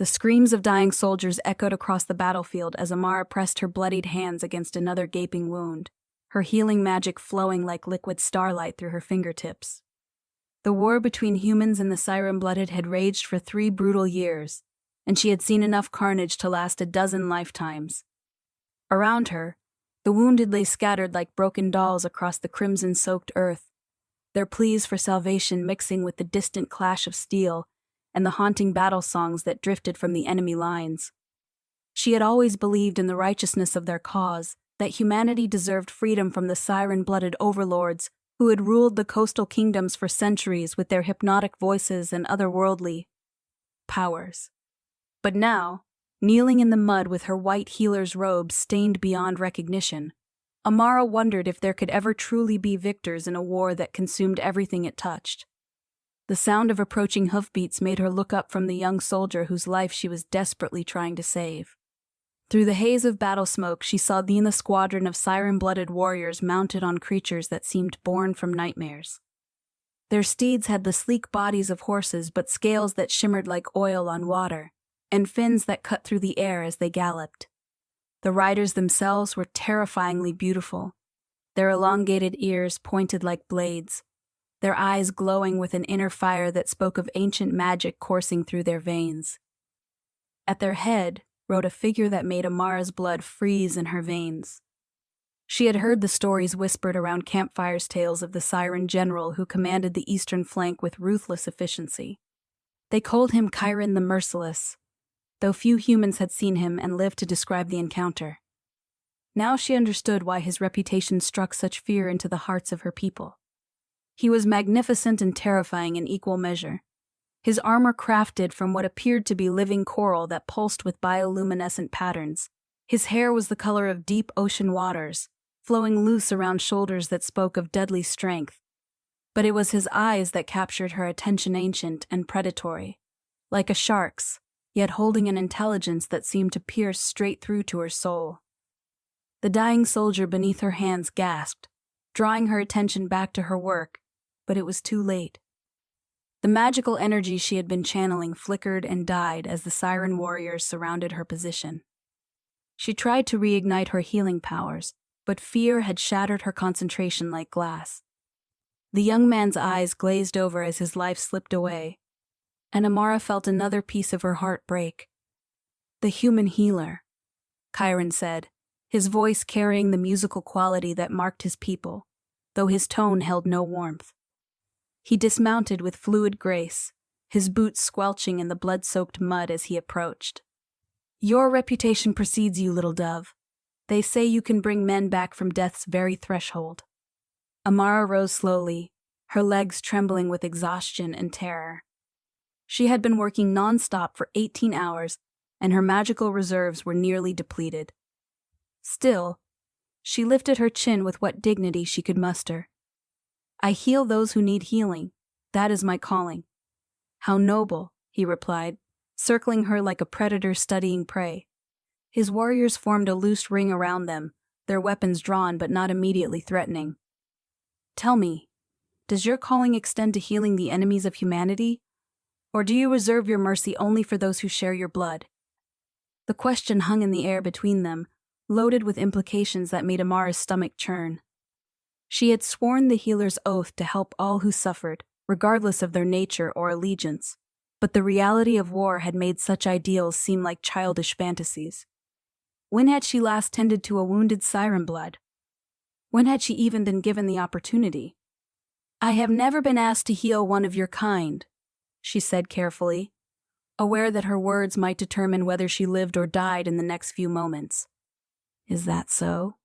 The screams of dying soldiers echoed across the battlefield as Amara pressed her bloodied hands against another gaping wound, her healing magic flowing like liquid starlight through her fingertips. The war between humans and the Siren-blooded had raged for 3 brutal years, and she had seen enough carnage to last a dozen lifetimes. Around her, the wounded lay scattered like broken dolls across the crimson-soaked earth, their pleas for salvation mixing with the distant clash of steel and the haunting battle songs that drifted from the enemy lines. She had always believed in the righteousness of their cause, that humanity deserved freedom from the siren-blooded overlords who had ruled the coastal kingdoms for centuries with their hypnotic voices and otherworldly powers. But now, kneeling in the mud with her white healer's robe stained beyond recognition, Amara wondered if there could ever truly be victors in a war that consumed everything it touched. The sound of approaching hoofbeats made her look up from the young soldier whose life she was desperately trying to save. Through the haze of battle smoke, she saw the squadron of siren-blooded warriors mounted on creatures that seemed born from nightmares. Their steeds had the sleek bodies of horses but scales that shimmered like oil on water, and fins that cut through the air as they galloped. The riders themselves were terrifyingly beautiful, their elongated ears pointed like blades, their eyes glowing with an inner fire that spoke of ancient magic coursing through their veins. At their head rode a figure that made Amara's blood freeze in her veins. She had heard the stories whispered around campfires, tales of the Siren general who commanded the eastern flank with ruthless efficiency. They called him Chiron the Merciless, though few humans had seen him and lived to describe the encounter. Now she understood why his reputation struck such fear into the hearts of her people. He was magnificent and terrifying in equal measure, his armor crafted from what appeared to be living coral that pulsed with bioluminescent patterns. His hair was the color of deep ocean waters, flowing loose around shoulders that spoke of deadly strength. But it was his eyes that captured her attention, ancient and predatory, like a shark's, yet holding an intelligence that seemed to pierce straight through to her soul. The dying soldier beneath her hands gasped, drawing her attention back to her work, but it was too late. The magical energy she had been channeling flickered and died as the siren warriors surrounded her position. She tried to reignite her healing powers, but fear had shattered her concentration like glass. The young man's eyes glazed over as his life slipped away, and Amara felt another piece of her heart break. "The human healer," Chiron said, his voice carrying the musical quality that marked his people, though his tone held no warmth. He dismounted with fluid grace, his boots squelching in the blood-soaked mud as he approached. "Your reputation precedes you, little dove. They say you can bring men back from death's very threshold." Amara rose slowly, her legs trembling with exhaustion and terror. She had been working non-stop for 18 hours, and her magical reserves were nearly depleted. Still, she lifted her chin with what dignity she could muster. "I heal those who need healing. That is my calling." "How noble," he replied, circling her like a predator studying prey. His warriors formed a loose ring around them, their weapons drawn but not immediately threatening. "Tell me, does your calling extend to healing the enemies of humanity? Or do you reserve your mercy only for those who share your blood?" The question hung in the air between them, loaded with implications that made Amara's stomach churn. She had sworn the healer's oath to help all who suffered, regardless of their nature or allegiance, but the reality of war had made such ideals seem like childish fantasies. When had she last tended to a wounded siren blood? When had she even been given the opportunity? "I have never been asked to heal one of your kind," she said carefully, aware that her words might determine whether she lived or died in the next few moments. "Is that so?"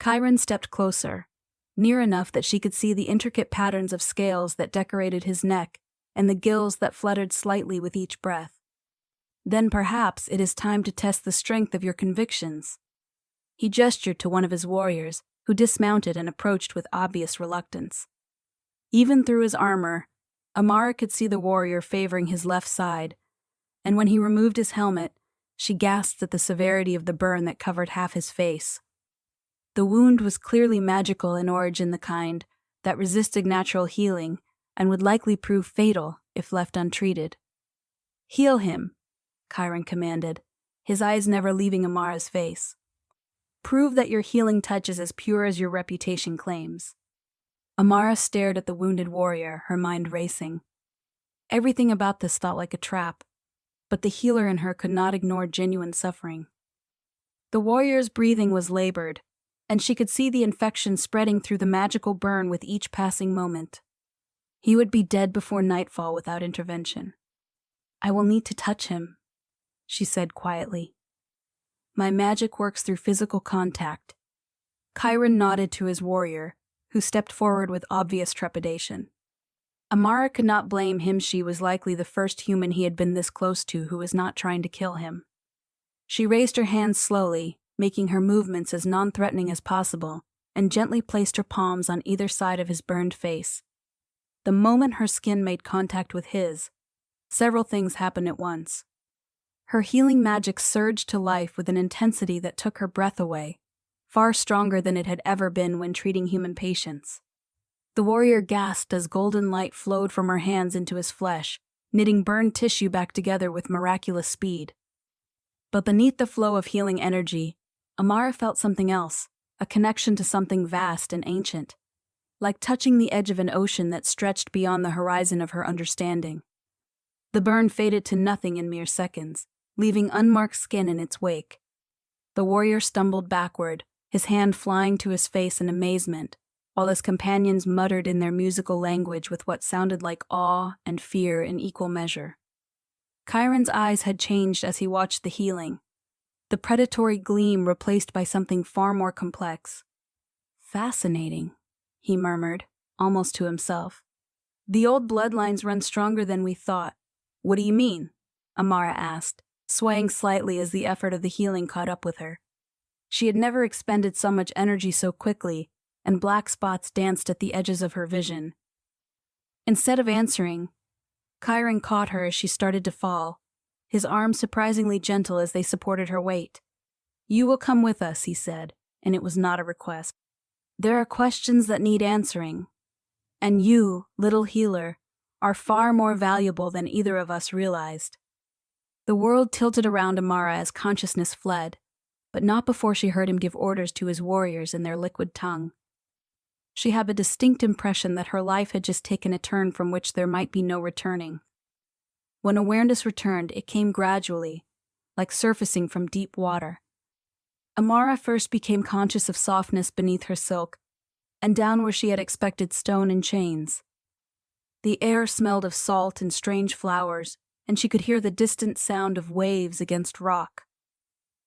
Chiron stepped closer, near enough that she could see the intricate patterns of scales that decorated his neck and the gills that fluttered slightly with each breath. "Then perhaps it is time to test the strength of your convictions." He gestured to one of his warriors, who dismounted and approached with obvious reluctance. Even through his armor, Amara could see the warrior favoring his left side, and when he removed his helmet, she gasped at the severity of the burn that covered half his face. The wound was clearly magical in origin, the kind that resisted natural healing and would likely prove fatal if left untreated. "Heal him," Chiron commanded, his eyes never leaving Amara's face. Prove that your healing touch is as pure as your reputation claims. Amara stared at the wounded warrior, her mind racing. Everything about this felt like a trap, but the healer in her could not ignore genuine suffering. The warrior's breathing was labored, and she could see the infection spreading through the magical burn with each passing moment. He would be dead before nightfall without intervention. I will need to touch him, she said quietly. My magic works through physical contact. Chiron nodded to his warrior, who stepped forward with obvious trepidation. Amara could not blame him. She was likely the first human he had been this close to who was not trying to kill him. She raised her hands slowly, making her movements as non-threatening as possible, and gently placed her palms on either side of his burned face. The moment her skin made contact with his, several things happened at once. Her healing magic surged to life with an intensity that took her breath away, far stronger than it had ever been when treating human patients. The warrior gasped as golden light flowed from her hands into his flesh, knitting burned tissue back together with miraculous speed. But beneath the flow of healing energy, Amara felt something else, a connection to something vast and ancient, like touching the edge of an ocean that stretched beyond the horizon of her understanding. The burn faded to nothing in mere seconds, leaving unmarked skin in its wake. The warrior stumbled backward, his hand flying to his face in amazement, while his companions muttered in their musical language with what sounded like awe and fear in equal measure. Chiron's eyes had changed as he watched the healing, the predatory gleam replaced by something far more complex. Fascinating, he murmured, almost to himself. The old bloodlines run stronger than we thought. What do you mean? Amara asked, swaying slightly as the effort of the healing caught up with her. She had never expended so much energy so quickly, and black spots danced at the edges of her vision. Instead of answering, Chiron caught her as she started to fall, his arms surprisingly gentle as they supported her weight. You will come with us, he said, and it was not a request. There are questions that need answering, and you, little healer, are far more valuable than either of us realized. The world tilted around Amara as consciousness fled, but not before she heard him give orders to his warriors in their liquid tongue. She had a distinct impression that her life had just taken a turn from which there might be no returning. When awareness returned, it came gradually, like surfacing from deep water. Amara first became conscious of softness beneath her silk, and down where she had expected stone and chains. The air smelled of salt and strange flowers, and she could hear the distant sound of waves against rock.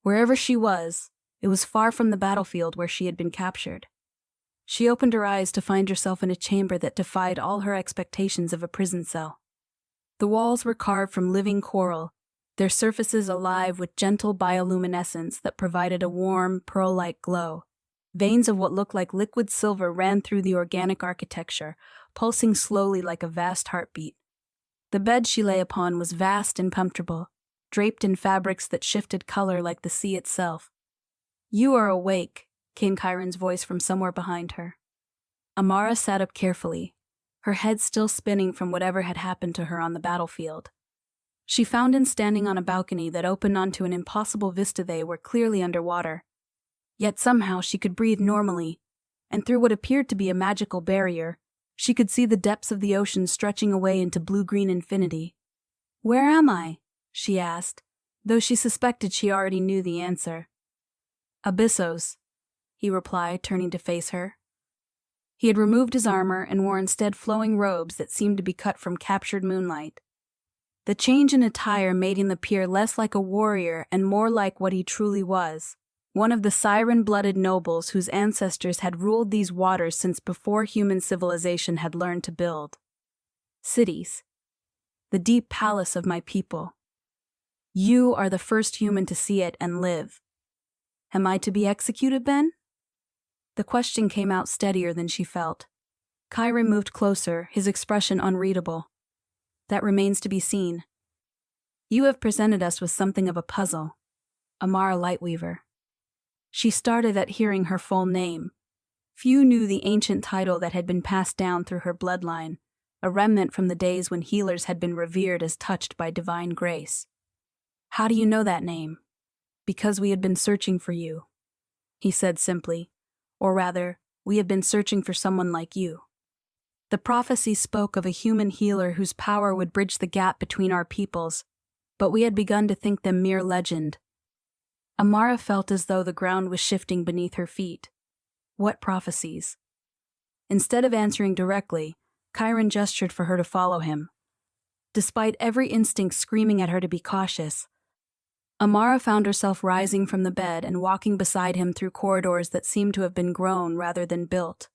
Wherever she was, it was far from the battlefield where she had been captured. She opened her eyes to find herself in a chamber that defied all her expectations of a prison cell. The walls were carved from living coral, their surfaces alive with gentle bioluminescence that provided a warm, pearl-like glow. Veins of what looked like liquid silver ran through the organic architecture, pulsing slowly like a vast heartbeat. The bed she lay upon was vast and comfortable, draped in fabrics that shifted color like the sea itself. You are awake, came Chiron's voice from somewhere behind her. Amara sat up carefully, her head still spinning from whatever had happened to her on the battlefield. She found him standing on a balcony that opened onto an impossible vista. They were clearly underwater. Yet somehow she could breathe normally, and through what appeared to be a magical barrier, she could see the depths of the ocean stretching away into blue-green infinity. Where am I? She asked, though she suspected she already knew the answer. Abyssos, he replied, turning to face her. He had removed his armor and wore instead flowing robes that seemed to be cut from captured moonlight. The change in attire made him appear less like a warrior and more like what he truly was, one of the siren-blooded nobles whose ancestors had ruled these waters since before human civilization had learned to build cities, the deep palace of my people. You are the first human to see it and live. Am I to be executed, Ben? The question came out steadier than she felt. Chiron moved closer, his expression unreadable. That remains to be seen. You have presented us with something of a puzzle, Amara Lightweaver. She started at hearing her full name. Few knew the ancient title that had been passed down through her bloodline, a remnant from the days when healers had been revered as touched by divine grace. How do you know that name? Because we had been searching for you, he said simply. Or rather, we have been searching for someone like you. The prophecy spoke of a human healer whose power would bridge the gap between our peoples, but we had begun to think them mere legend. Amara felt as though the ground was shifting beneath her feet. What prophecies? Instead of answering directly, Chiron gestured for her to follow him. Despite every instinct screaming at her to be cautious, Amara found herself rising from the bed and walking beside him through corridors that seemed to have been grown rather than built.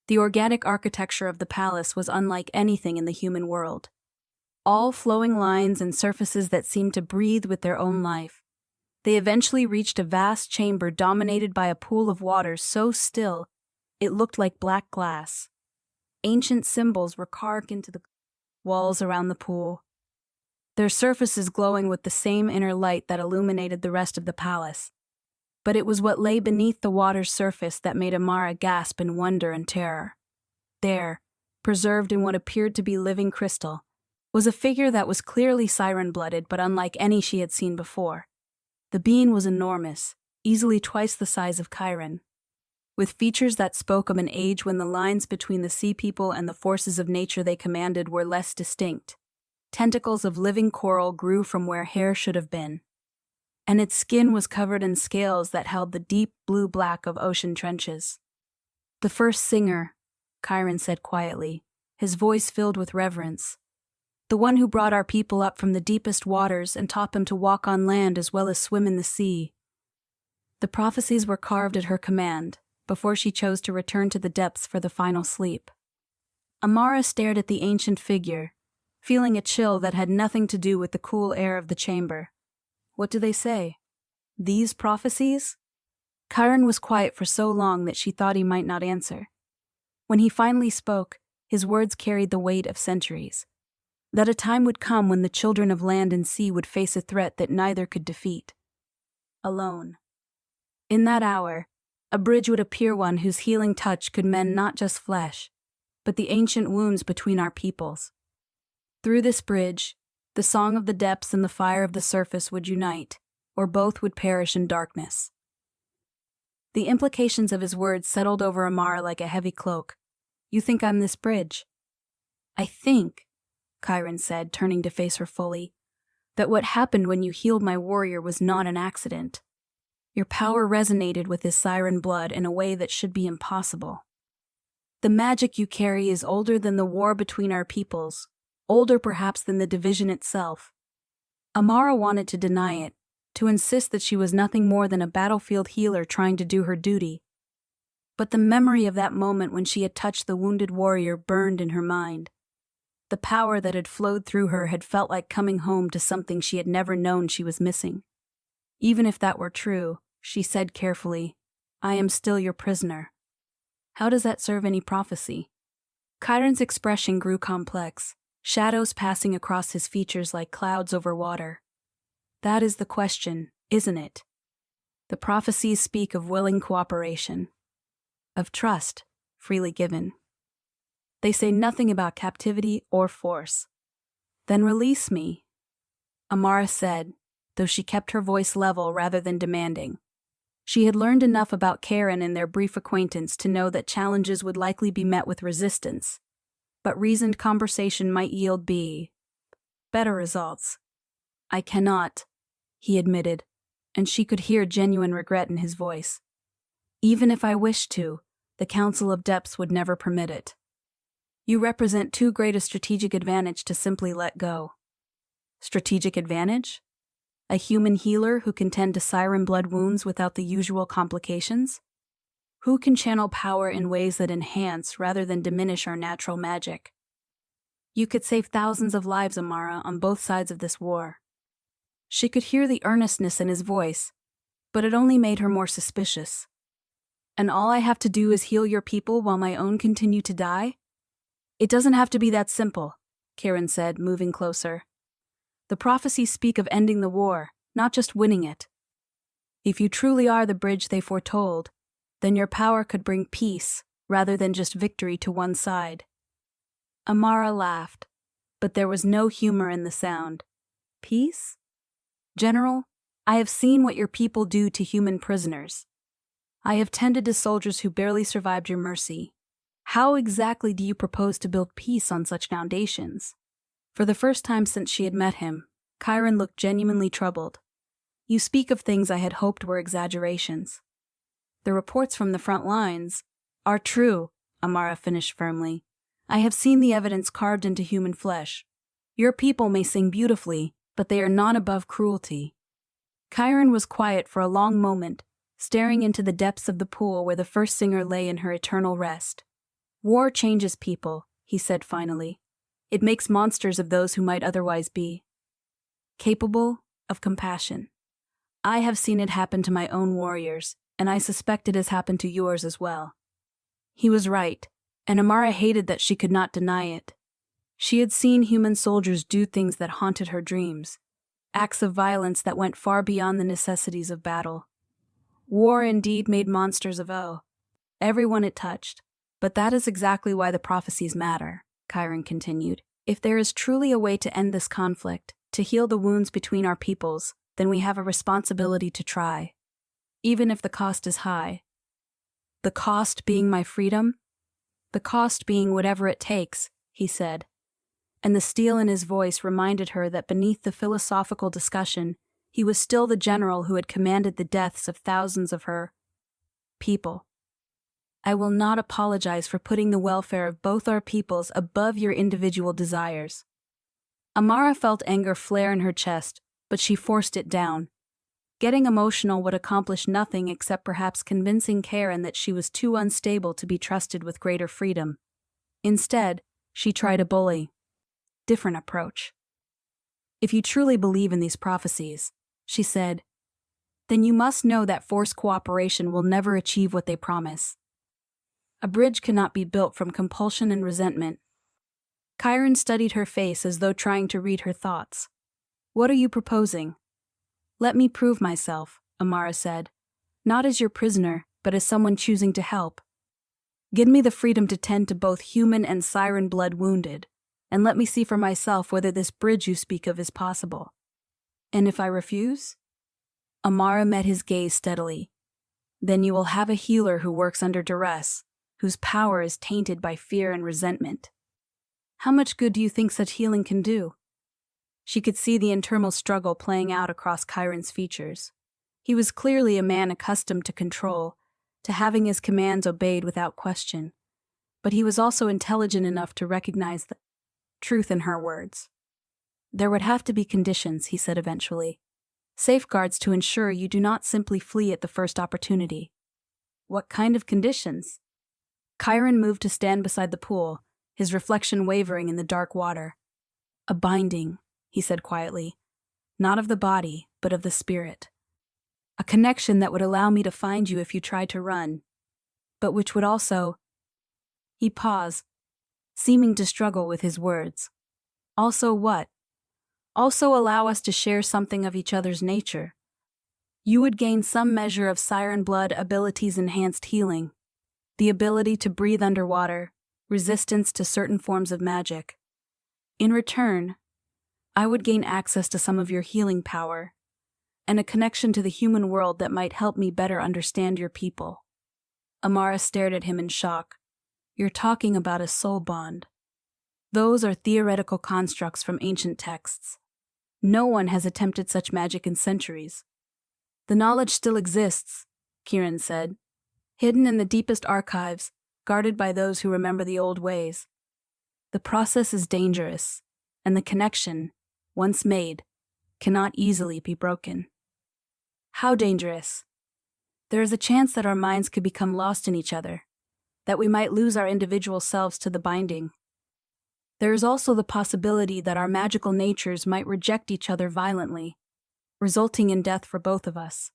The organic architecture of the palace was unlike anything in the human world. All flowing lines and surfaces that seemed to breathe with their own life. They eventually reached a vast chamber dominated by a pool of water so still it looked like black glass. Ancient symbols were carved into the walls around the pool, their surfaces glowing with the same inner light that illuminated the rest of the palace. But it was what lay beneath the water's surface that made Amara gasp in wonder and terror. There, preserved in what appeared to be living crystal, was a figure that was clearly siren-blooded but unlike any she had seen before. The being was enormous, easily twice the size of Chiron, with features that spoke of an age when the lines between the sea people and the forces of nature they commanded were less distinct. Tentacles of living coral grew from where hair should have been, and its skin was covered in scales that held the deep blue-black of ocean trenches. "The first singer," Chiron said quietly, his voice filled with reverence. "The one who brought our people up from the deepest waters and taught them to walk on land as well as swim in the sea." The prophecies were carved at her command, before she chose to return to the depths for the final sleep. Amara stared at the ancient figure, feeling a chill that had nothing to do with the cool air of the chamber. What do they say? These prophecies? Chiron was quiet for so long that she thought he might not answer. When he finally spoke, his words carried the weight of centuries. That a time would come when the children of land and sea would face a threat that neither could defeat. Alone. In that hour, a bridge would appear, one whose healing touch could mend not just flesh, but the ancient wounds between our peoples. Through this bridge, the song of the depths and the fire of the surface would unite, or both would perish in darkness. The implications of his words settled over Amara like a heavy cloak. "You think I'm this bridge?" "I think," Chiron said, turning to face her fully, "that what happened when you healed my warrior was not an accident. Your power resonated with his siren blood in a way that should be impossible. The magic you carry is older than the war between our peoples, older perhaps than the division itself." Amara wanted to deny it, to insist that she was nothing more than a battlefield healer trying to do her duty. But the memory of that moment when she had touched the wounded warrior burned in her mind. The power that had flowed through her had felt like coming home to something she had never known she was missing. "Even if that were true," she said carefully, "I am still your prisoner." "How does that serve any prophecy?" Chiron's expression grew complex, shadows passing across his features like clouds over water. "That is the question, isn't it? The prophecies speak of willing cooperation, of trust, freely given. They say nothing about captivity or force." "Then release me," Amara said, though she kept her voice level rather than demanding. She had learned enough about Chiron in their brief acquaintance to know that challenges would likely be met with resistance, but reasoned conversation might yield better results. "I cannot," he admitted, and she could hear genuine regret in his voice. "Even if I wished to, the Council of Depths would never permit it. You represent too great a strategic advantage to simply let go." "Strategic advantage? A human healer who can tend to siren blood wounds without the usual complications? Who can channel power in ways that enhance rather than diminish our natural magic? You could save thousands of lives, Amara, on both sides of this war." She could hear the earnestness in his voice, but it only made her more suspicious. "And all I have to do is heal your people while my own continue to die?" "It doesn't have to be that simple," Chiron said, moving closer. "The prophecies speak of ending the war, not just winning it. If you truly are the bridge they foretold, then your power could bring peace rather than just victory to one side." Amara laughed, but there was no humor in the sound. "Peace? General, I have seen what your people do to human prisoners. I have tended to soldiers who barely survived your mercy. How exactly do you propose to build peace on such foundations? For the first time since she had met him, Chiron looked genuinely troubled. You speak of things I had hoped were exaggerations. The reports from the front lines are true, Amara finished firmly. I have seen the evidence carved into human flesh. Your people may sing beautifully, but they are not above cruelty. Chiron was quiet for a long moment, staring into the depths of the pool where the first singer lay in her eternal rest. War changes people, he said finally. It makes monsters of those who might otherwise be capable of compassion. I have seen it happen to my own warriors, and I suspect it has happened to yours as well. He was right, and Amara hated that she could not deny it. She had seen human soldiers do things that haunted her dreams, acts of violence that went far beyond the necessities of battle. War indeed made monsters of everyone it touched, but that is exactly why the prophecies matter, Chiron continued. If there is truly a way to end this conflict, to heal the wounds between our peoples, then we have a responsibility to try, even if the cost is high. The cost being my freedom? The cost being whatever it takes, he said, and the steel in his voice reminded her that beneath the philosophical discussion, he was still the general who had commanded the deaths of thousands of her people. I will not apologize for putting the welfare of both our peoples above your individual desires. Amara felt anger flare in her chest, but she forced it down. Getting emotional would accomplish nothing except perhaps convincing Chiron that she was too unstable to be trusted with greater freedom. Instead, she tried a different approach. If you truly believe in these prophecies, she said, then you must know that forced cooperation will never achieve what they promise. A bridge cannot be built from compulsion and resentment. Chiron studied her face as though trying to read her thoughts. What are you proposing? Let me prove myself, Amara said, not as your prisoner, but as someone choosing to help. Give me the freedom to tend to both human and siren blood wounded, and let me see for myself whether this bridge you speak of is possible. And if I refuse? Amara met his gaze steadily. Then you will have a healer who works under duress, whose power is tainted by fear and resentment. How much good do you think such healing can do? She could see the internal struggle playing out across Chiron's features. He was clearly a man accustomed to control, to having his commands obeyed without question. But he was also intelligent enough to recognize the truth in her words. There would have to be conditions, he said eventually. Safeguards to ensure you do not simply flee at the first opportunity. What kind of conditions? Chiron moved to stand beside the pool, his reflection wavering in the dark water. A binding, he said quietly, not of the body, but of the spirit. A connection that would allow me to find you if you tried to run, but which would also— He paused, seeming to struggle with his words. Also what? Also allow us to share something of each other's nature. You would gain some measure of siren blood abilities enhanced healing, the ability to breathe underwater, resistance to certain forms of magic. In return, I would gain access to some of your healing power, and a connection to the human world that might help me better understand your people. Amara stared at him in shock. You're talking about a soul bond. Those are theoretical constructs from ancient texts. No one has attempted such magic in centuries. The knowledge still exists, Chiron said, hidden in the deepest archives, guarded by those who remember the old ways. The process is dangerous, and the connection, once made, cannot easily be broken. How dangerous? There is a chance that our minds could become lost in each other, that we might lose our individual selves to the binding. There is also the possibility that our magical natures might reject each other violently, resulting in death for both of us.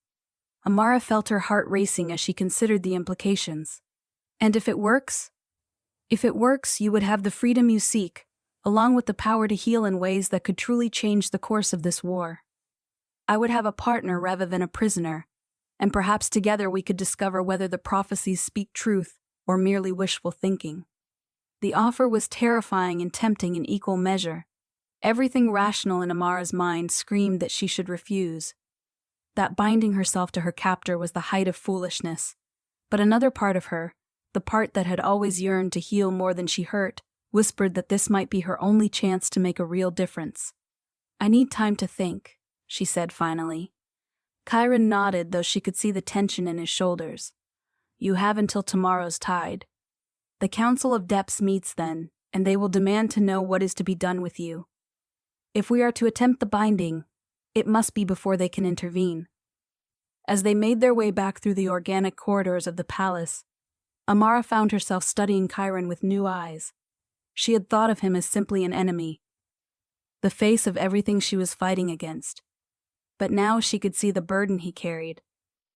Amara felt her heart racing as she considered the implications. And if it works? If it works, you would have the freedom you seek, along with the power to heal in ways that could truly change the course of this war. I would have a partner rather than a prisoner, and perhaps together we could discover whether the prophecies speak truth or merely wishful thinking. The offer was terrifying and tempting in equal measure, Everything rational in Amara's mind screamed that she should refuse, that binding herself to her captor was the height of foolishness. But another part of her, the part that had always yearned to heal more than she hurt, whispered that this might be her only chance to make a real difference. "I need time to think," she said finally. Chiron nodded, though she could see the tension in his shoulders. "You have until tomorrow's tide. The Council of Depths meets then, and they will demand to know what is to be done with you. If we are to attempt the binding, it must be before they can intervene." As they made their way back through the organic corridors of the palace, Amara found herself studying Chiron with new eyes. She had thought of him as simply an enemy, the face of everything she was fighting against. But now she could see the burden he carried,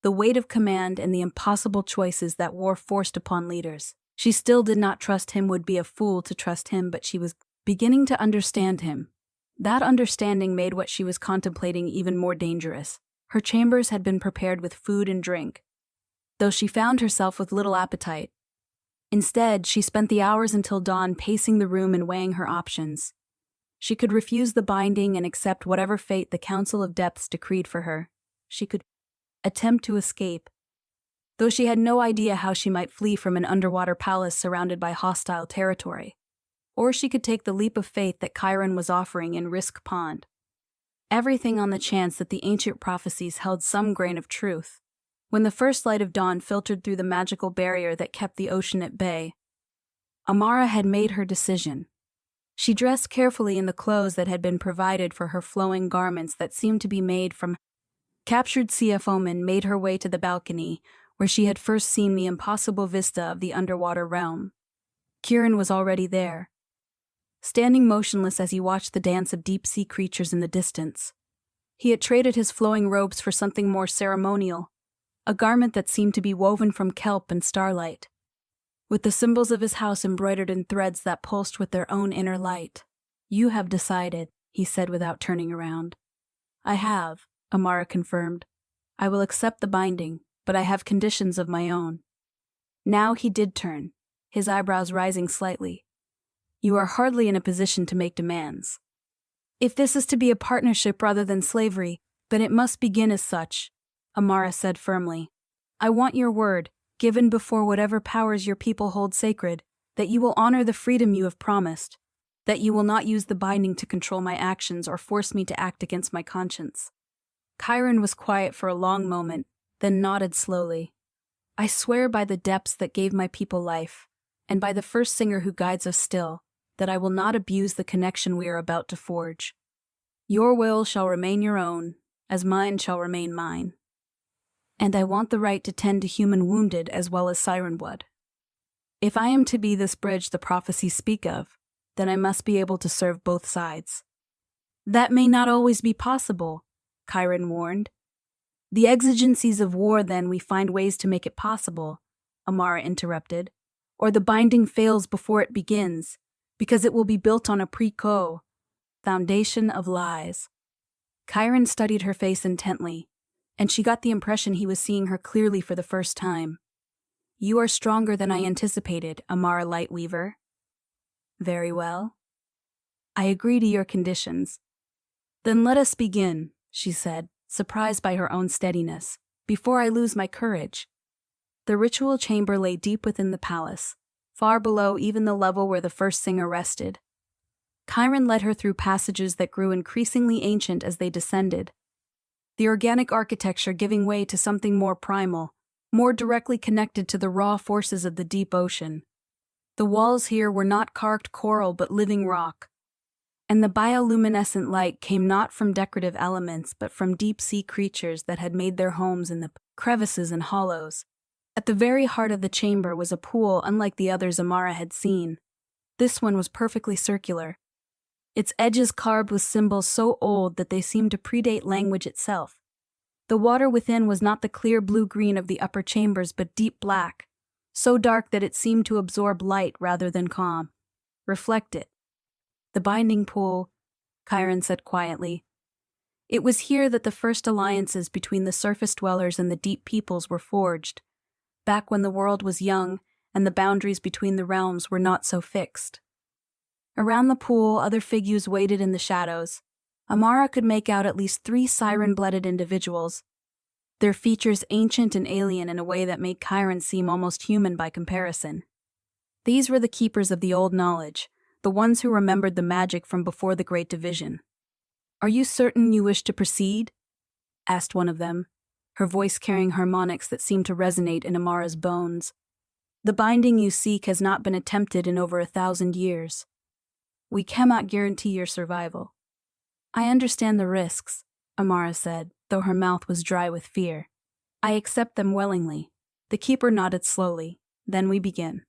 the weight of command and the impossible choices that war forced upon leaders. She still did not trust him, would be a fool to trust him, but she was beginning to understand him. That understanding made what she was contemplating even more dangerous. Her chambers had been prepared with food and drink, though she found herself with little appetite. Instead, she spent the hours until dawn pacing the room and weighing her options. She could refuse the binding and accept whatever fate the Council of Depths decreed for her. She could attempt to escape, though she had no idea how she might flee from an underwater palace surrounded by hostile territory. Or she could take the leap of faith that Chiron was offering and risk Pond. Everything on the chance that the ancient prophecies held some grain of truth. When the first light of dawn filtered through the magical barrier that kept the ocean at bay, Amara had made her decision. She dressed carefully in the clothes that had been provided for her, flowing garments that seemed to be made from captured sea foam, made her way to the balcony where she had first seen the impossible vista of the underwater realm. Chiron was already there, standing motionless as he watched the dance of deep-sea creatures in the distance. He had traded his flowing robes for something more ceremonial, a garment that seemed to be woven from kelp and starlight, with the symbols of his house embroidered in threads that pulsed with their own inner light. "You have decided," he said without turning around. "I have," Amara confirmed. "I will accept the binding, but I have conditions of my own." Now he did turn, his eyebrows rising slightly. "You are hardly in a position to make demands. If this is to be a partnership rather than slavery, then it must begin as such," Amara said firmly. "I want your word, given before whatever powers your people hold sacred, that you will honor the freedom you have promised, that you will not use the binding to control my actions or force me to act against my conscience." Chiron was quiet for a long moment, then nodded slowly. "I swear by the depths that gave my people life, and by the first singer who guides us still, that I will not abuse the connection we are about to forge. Your will shall remain your own, as mine shall remain mine. And I want the right to tend to human wounded as well as siren blood. If I am to be this bridge the prophecies speak of, then I must be able to serve both sides." "That may not always be possible," Chiron warned. "The exigencies of war, then we find ways to make it possible," Amara interrupted. "Or the binding fails before it begins, because it will be built on a pre-co foundation of lies." Chiron studied her face intently, and she got the impression he was seeing her clearly for the first time. "You are stronger than I anticipated, Amara Lightweaver." "Very well. I agree to your conditions." "Then let us begin," she said, surprised by her own steadiness, "before I lose my courage." The ritual chamber lay deep within the palace, far below even the level where the first singer rested. Chiron led her through passages that grew increasingly ancient as they descended, the organic architecture giving way to something more primal, more directly connected to the raw forces of the deep ocean. The walls here were not carved coral but living rock, and the bioluminescent light came not from decorative elements but from deep-sea creatures that had made their homes in the crevices and hollows. At the very heart of the chamber was a pool unlike the others Amara had seen. This one was perfectly circular, its edges carved with symbols so old that they seemed to predate language itself. The water within was not the clear blue-green of the upper chambers but deep black, so dark that it seemed to absorb light rather than reflect it. "The binding pool," Chiron said quietly. "It was here that the first alliances between the surface dwellers and the deep peoples were forged, back when the world was young and the boundaries between the realms were not so fixed." Around the pool, other figures waited in the shadows. Amara could make out at least 3 siren-blooded individuals, their features ancient and alien in a way that made Chiron seem almost human by comparison. These were the keepers of the old knowledge, the ones who remembered the magic from before the Great Division. "Are you certain you wish to proceed?" asked one of them, her voice carrying harmonics that seemed to resonate in Amara's bones. "The binding you seek has not been attempted in over 1,000 years. We cannot guarantee your survival." "I understand the risks," Amara said, though her mouth was dry with fear. "I accept them willingly." The keeper nodded slowly. "Then we begin."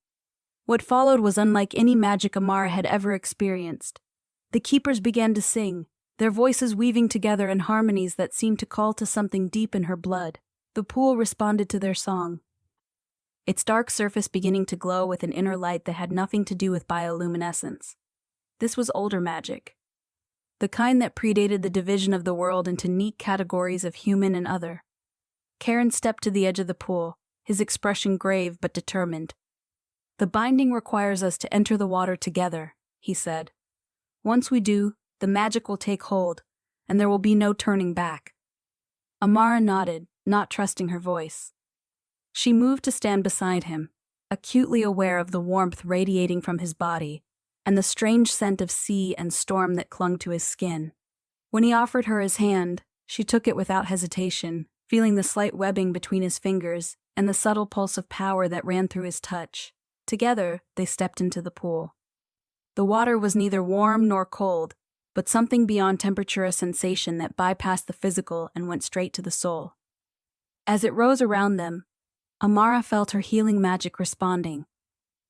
What followed was unlike any magic Amara had ever experienced. The keepers began to sing, their voices weaving together in harmonies that seemed to call to something deep in her blood. The pool responded to their song, its dark surface beginning to glow with an inner light that had nothing to do with bioluminescence. This was older magic, the kind that predated the division of the world into neat categories of human and other. Chiron stepped to the edge of the pool, his expression grave but determined. "The binding requires us to enter the water together," he said. "Once we do, the magic will take hold, and there will be no turning back." Amara nodded, not trusting her voice. She moved to stand beside him, acutely aware of the warmth radiating from his body, and the strange scent of sea and storm that clung to his skin. When he offered her his hand, she took it without hesitation, feeling the slight webbing between his fingers and the subtle pulse of power that ran through his touch. Together, they stepped into the pool. The water was neither warm nor cold, but something beyond temperature, a sensation that bypassed the physical and went straight to the soul. As it rose around them, Amara felt her healing magic responding,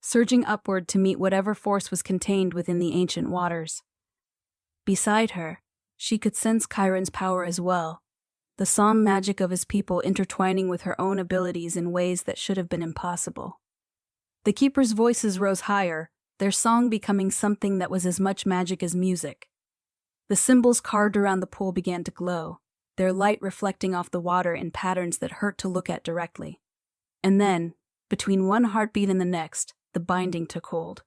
surging upward to meet whatever force was contained within the ancient waters. Beside her, she could sense Chiron's power as well, the psalm magic of his people intertwining with her own abilities in ways that should have been impossible. The keepers' voices rose higher, their song becoming something that was as much magic as music. The symbols carved around the pool began to glow, their light reflecting off the water in patterns that hurt to look at directly. And then, between one heartbeat and the next, the binding took hold.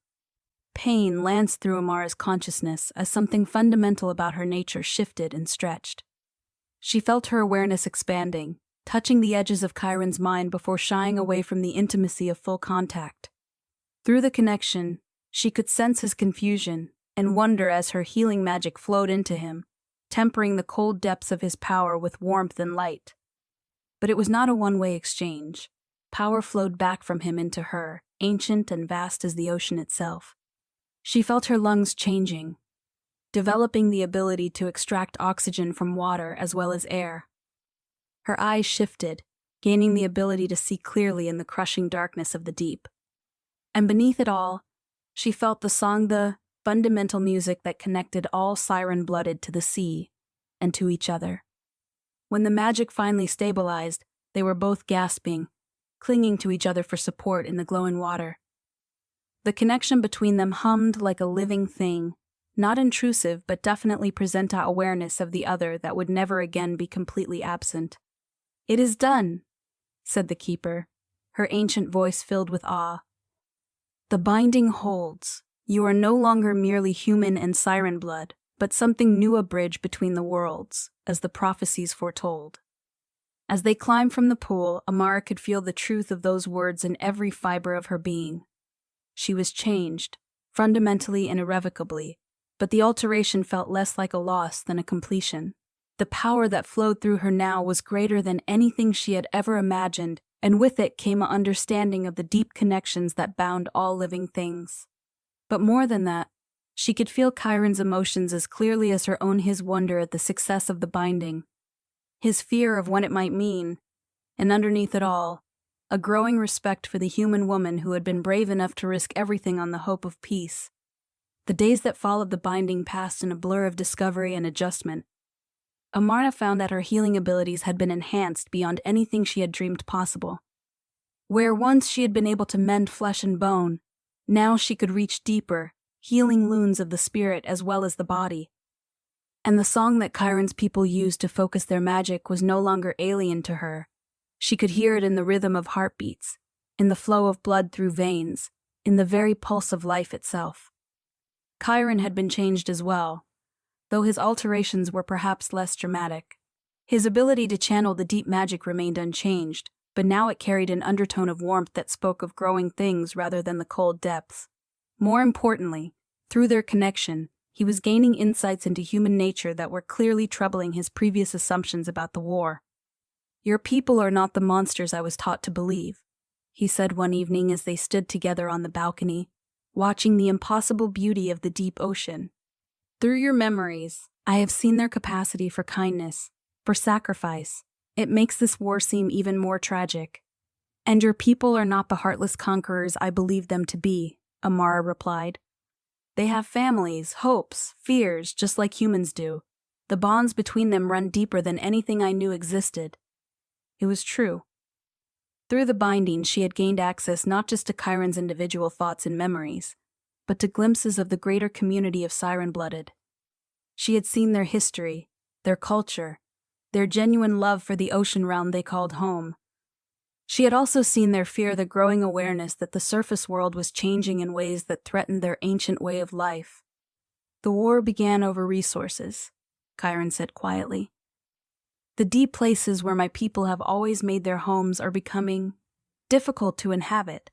Pain lanced through Amara's consciousness as something fundamental about her nature shifted and stretched. She felt her awareness expanding, touching the edges of Chiron's mind before shying away from the intimacy of full contact. Through the connection, she could sense his confusion and wonder as her healing magic flowed into him, tempering the cold depths of his power with warmth and light. But it was not a one-way exchange. Power flowed back from him into her, ancient and vast as the ocean itself. She felt her lungs changing, developing the ability to extract oxygen from water as well as air. Her eyes shifted, gaining the ability to see clearly in the crushing darkness of the deep. And beneath it all, she felt the song, the fundamental music that connected all siren-blooded to the sea and to each other. When the magic finally stabilized, they were both gasping, clinging to each other for support in the glowing water. The connection between them hummed like a living thing, not intrusive but definitely present awareness of the other that would never again be completely absent. "It is done," said the keeper, her ancient voice filled with awe. "The binding holds. You are no longer merely human and siren blood, but something new, a bridge between the worlds, as the prophecies foretold." As they climbed from the pool, Amara could feel the truth of those words in every fiber of her being. She was changed, fundamentally and irrevocably, but the alteration felt less like a loss than a completion. The power that flowed through her now was greater than anything she had ever imagined, and with it came an understanding of the deep connections that bound all living things. But more than that, she could feel Chiron's emotions as clearly as her own, his wonder at the success of the binding, his fear of what it might mean, and underneath it all, a growing respect for the human woman who had been brave enough to risk everything on the hope of peace. The days that followed the binding passed in a blur of discovery and adjustment. Amara found that her healing abilities had been enhanced beyond anything she had dreamed possible. Where once she had been able to mend flesh and bone, now she could reach deeper, healing wounds of the spirit as well as the body. And the song that Chiron's people used to focus their magic was no longer alien to her. She could hear it in the rhythm of heartbeats, in the flow of blood through veins, in the very pulse of life itself. Chiron had been changed as well, though his alterations were perhaps less dramatic. His ability to channel the deep magic remained unchanged, but now it carried an undertone of warmth that spoke of growing things rather than the cold depths. More importantly, through their connection, he was gaining insights into human nature that were clearly troubling his previous assumptions about the war. "Your people are not the monsters I was taught to believe," he said one evening as they stood together on the balcony, watching the impossible beauty of the deep ocean. "Through your memories, I have seen their capacity for kindness, for sacrifice. It makes this war seem even more tragic. And your people are not the heartless conquerors I believed them to be," Amara replied. "They have families, hopes, fears, just like humans do. The bonds between them run deeper than anything I knew existed." It was true. Through the binding, she had gained access not just to Chiron's individual thoughts and memories, but to glimpses of the greater community of Siren-blooded. She had seen their history, their culture, their genuine love for the ocean realm they called home. She had also seen their fear, the growing awareness that the surface world was changing in ways that threatened their ancient way of life. "The war began over resources," Chiron said quietly. "The deep places where my people have always made their homes are becoming difficult to inhabit.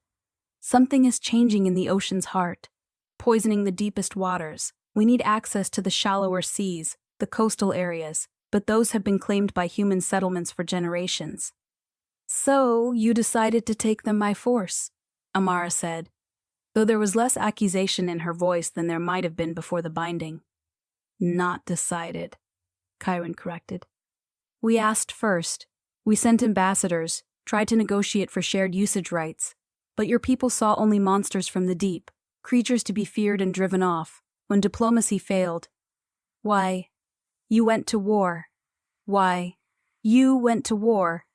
Something is changing in the ocean's heart, poisoning the deepest waters. We need access to the shallower seas, the coastal areas, but those have been claimed by human settlements for generations." "So, you decided to take them by force," Amara said, though there was less accusation in her voice than there might have been before the binding. "Not decided," Chiron corrected. "We asked first. We sent ambassadors, tried to negotiate for shared usage rights, but your people saw only monsters from the deep, creatures to be feared and driven off. When diplomacy failed, why, you went to war. Why, you went to war,"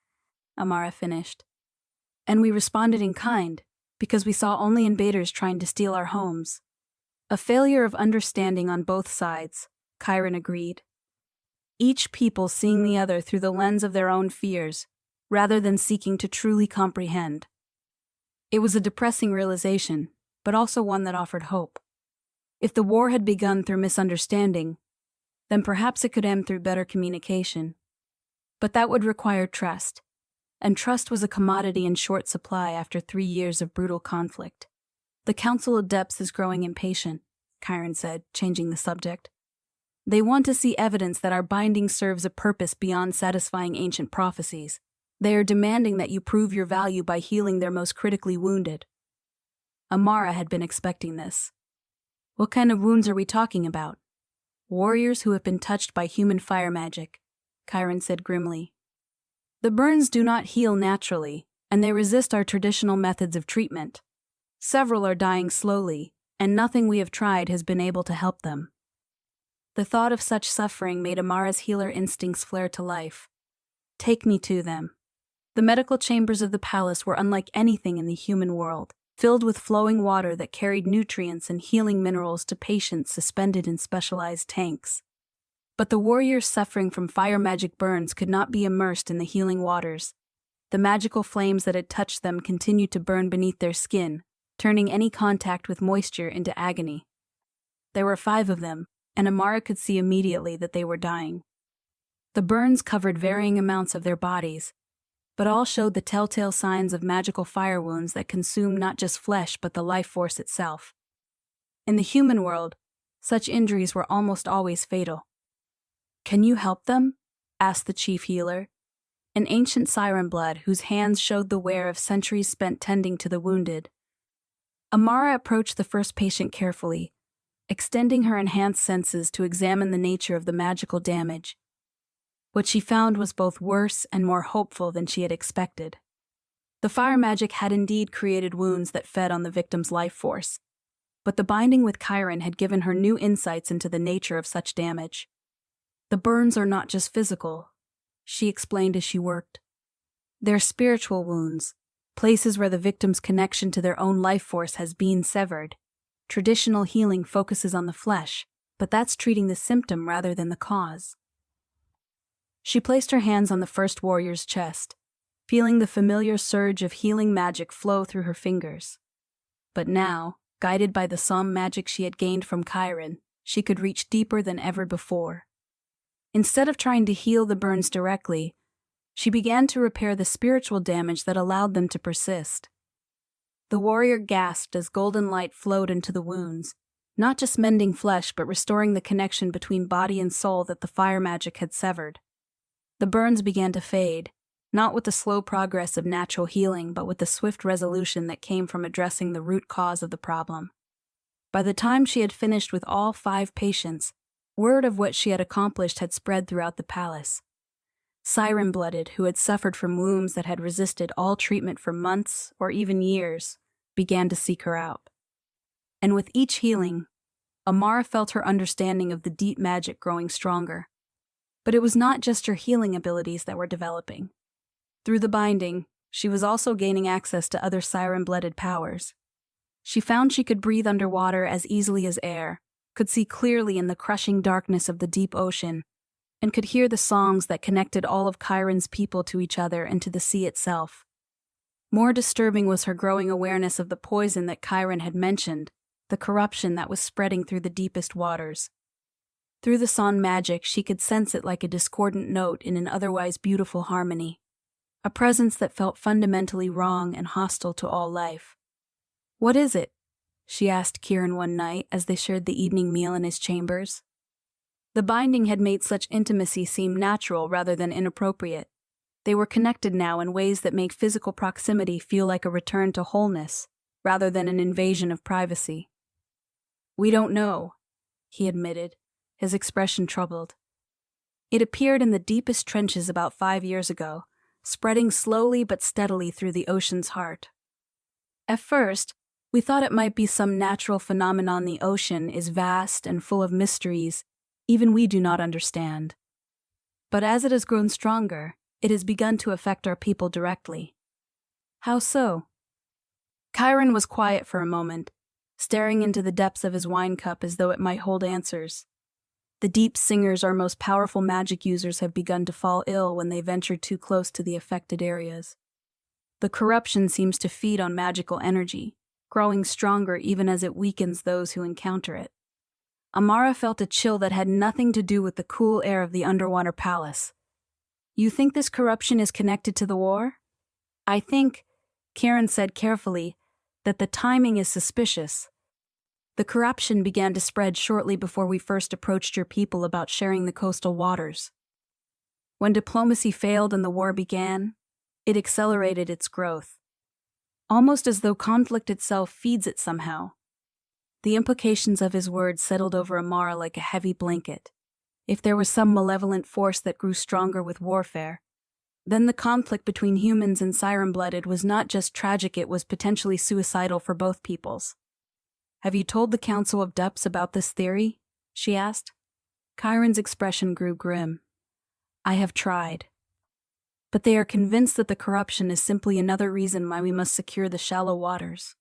Amara finished. "And we responded in kind, because we saw only invaders trying to steal our homes." "A failure of understanding on both sides," Chiron agreed. "Each people seeing the other through the lens of their own fears, rather than seeking to truly comprehend." It was a depressing realization, but also one that offered hope. If the war had begun through misunderstanding, then perhaps it could end through better communication. But that would require trust, and trust was a commodity in short supply after 3 years of brutal conflict. "The Council of Depths is growing impatient," Chiron said, changing the subject. "They want to see evidence that our binding serves a purpose beyond satisfying ancient prophecies. They are demanding that you prove your value by healing their most critically wounded." Amara had been expecting this. "What kind of wounds are we talking about?" "Warriors who have been touched by human fire magic," Chiron said grimly. "The burns do not heal naturally, and they resist our traditional methods of treatment. Several are dying slowly, and nothing we have tried has been able to help them." The thought of such suffering made Amara's healer instincts flare to life. "Take me to them." The medical chambers of the palace were unlike anything in the human world, filled with flowing water that carried nutrients and healing minerals to patients suspended in specialized tanks. But the warriors suffering from fire magic burns could not be immersed in the healing waters. The magical flames that had touched them continued to burn beneath their skin, turning any contact with moisture into agony. There were 5 of them, and Amara could see immediately that they were dying. The burns covered varying amounts of their bodies, but all showed the telltale signs of magical fire wounds that consumed not just flesh but the life force itself. In the human world, such injuries were almost always fatal. "Can you help them?" asked the chief healer, an ancient siren blood whose hands showed the wear of centuries spent tending to the wounded. Amara approached the first patient carefully, extending her enhanced senses to examine the nature of the magical damage. What she found was both worse and more hopeful than she had expected. The fire magic had indeed created wounds that fed on the victim's life force, but the binding with Chiron had given her new insights into the nature of such damage. "The burns are not just physical," she explained as she worked. "They're spiritual wounds, places where the victim's connection to their own life force has been severed. Traditional healing focuses on the flesh, but that's treating the symptom rather than the cause." She placed her hands on the first warrior's chest, feeling the familiar surge of healing magic flow through her fingers. But now, Guided by the psalm magic she had gained from Chiron, she could reach deeper than ever before. Instead of trying to heal the burns directly, she began to repair the spiritual damage that allowed them to persist. The warrior gasped as golden light flowed into the wounds, not just mending flesh but restoring the connection between body and soul that the fire magic had severed. The burns began to fade, not with the slow progress of natural healing but with the swift resolution that came from addressing the root cause of the problem. By the time she had finished with all 5 patients, word of what she had accomplished had spread throughout the palace. Siren-blooded, who had suffered from wounds that had resisted all treatment for months or even years, began to seek her out. And with each healing, Amara felt her understanding of the deep magic growing stronger. But it was not just her healing abilities that were developing. Through the binding, she was also gaining access to other siren-blooded powers. She found she could breathe underwater as easily as air, could see clearly in the crushing darkness of the deep ocean, and could hear the songs that connected all of Chiron's people to each other and to the sea itself. More disturbing was her growing awareness of the poison that Chiron had mentioned, the corruption that was spreading through the deepest waters. Through the Son magic, she could sense it like a discordant note in an otherwise beautiful harmony, a presence that felt fundamentally wrong and hostile to all life. "What is it?" she asked Kieran one night as they shared the evening meal in his chambers. The binding had made such intimacy seem natural rather than inappropriate. They were connected now in ways that make physical proximity feel like a return to wholeness, rather than an invasion of privacy. "We don't know," he admitted, his expression troubled. "It appeared in the deepest trenches about 5 years ago, spreading slowly but steadily through the ocean's heart. At first, we thought it might be some natural phenomenon. The ocean is vast and full of mysteries even we do not understand. But as it has grown stronger, it has begun to affect our people directly." "How so?" Chiron was quiet for a moment, staring into the depths of his wine cup as though it might hold answers. The deep singers, our most powerful magic users, have begun to fall ill when they venture too close to the affected areas. The corruption seems to feed on magical energy, growing stronger even as it weakens those who encounter it. Amara felt a chill that had nothing to do with the cool air of the underwater palace. "You think this corruption is connected to the war?" "I think," Kieran said carefully, "that the timing is suspicious. The corruption began to spread shortly before we first approached your people about sharing the coastal waters. When diplomacy failed and the war began, it accelerated its growth. Almost as though conflict itself feeds it somehow." The implications of his words settled over Amara like a heavy blanket. If there was some malevolent force that grew stronger with warfare, then the conflict between humans and siren-blooded was not just tragic, it was potentially suicidal for both peoples. "Have you told the Council of Depths about this theory?" she asked. Chiron's expression grew grim. "I have tried. But they are convinced that the corruption is simply another reason why we must secure the shallow waters.